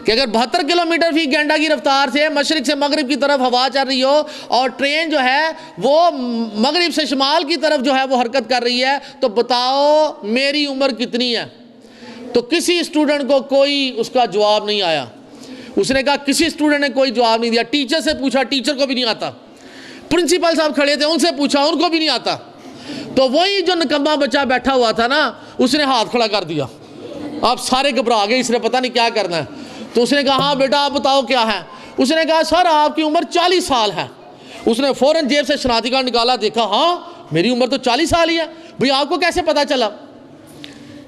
کہ اگر 72 کلومیٹر فی گھنٹہ کی رفتار سے مشرق سے مغرب کی طرف ہوا چل رہی ہو اور ٹرین جو ہے وہ مغرب سے شمال کی طرف جو ہے وہ حرکت کر رہی ہے تو بتاؤ میری عمر کتنی ہے؟ تو کسی اسٹوڈنٹ کو کوئی اس کا جواب نہیں آیا۔ اس نے کہا کسی اسٹوڈنٹ نے کوئی جواب نہیں دیا، ٹیچر سے پوچھا، ٹیچر کو بھی نہیں آتا، پرنسپل صاحب کھڑے تھے ان سے پوچھا، ان کو بھی نہیں آتا۔ تو وہی جو نکمہ بچہ بیٹھا ہوا تھا نا اس نے ہاتھ کھڑا کر دیا، آپ سارے گھبرا گئے، اس نے پتہ نہیں کیا کرنا ہے۔ تو اس نے کہا ہاں بیٹا آپ بتاؤ کیا ہے؟ اس نے کہا سر آپ کی عمر 40 سال ہے۔ اس نے فوراً جیب سے شناختی کارڈ نکالا، دیکھا ہاں میری عمر تو 40 سال ہی ہے، بھئی آپ کو کیسے پتہ چلا؟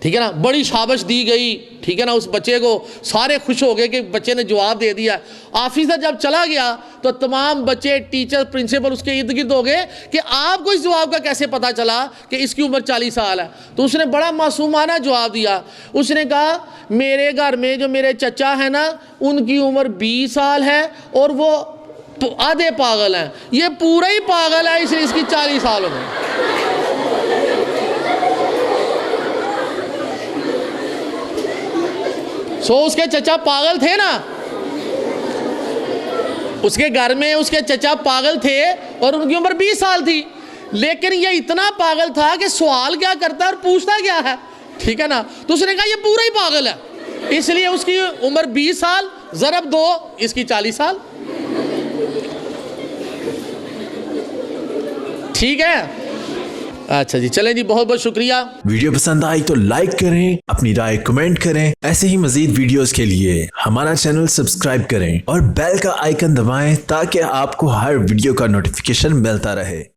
ٹھیک ہے نا، بڑی شابش دی گئی، ٹھیک ہے نا، اس بچے کو سارے خوش ہو گئے کہ بچے نے جواب دے دیا۔ آفیسر جب چلا گیا تو تمام بچے، ٹیچر، پرنسپل اس کے ارد گرد ہو گئے کہ آپ کو اس جواب کا کیسے پتہ چلا کہ اس کی عمر 40 سال ہے؟ تو اس نے بڑا معصومانہ جواب دیا، اس نے کہا میرے گھر میں جو میرے چچا ہیں نا ان کی عمر 20 سال ہے اور وہ آدھے پاگل ہیں، یہ پورا ہی پاگل ہے اس لیے اس کی 40 سال ہو گئے۔ سو اس کے چچا پاگل تھے نا, اس کے گھر میں اس کے چچا پاگل تھے اور ان کی عمر 20 سال تھی, لیکن یہ اتنا پاگل تھا کہ سوال کیا کرتا ہے اور پوچھتا کیا ہے, ٹھیک ہے نا. تو اس نے کہا یہ پورا ہی پاگل ہے, اس لیے اس کی عمر 20 سال ضرب 2, اس کی 40 سال. ٹھیک ہے, اچھا جی, چلیں جی, بہت بہت شکریہ.
ویڈیو پسند آئی تو لائک کریں, اپنی رائے کمنٹ کریں. ایسے ہی مزید ویڈیوز کے لیے ہمارا چینل سبسکرائب کریں اور بیل کا آئیکن دبائیں تاکہ آپ کو ہر ویڈیو کا نوٹیفیکیشن ملتا رہے.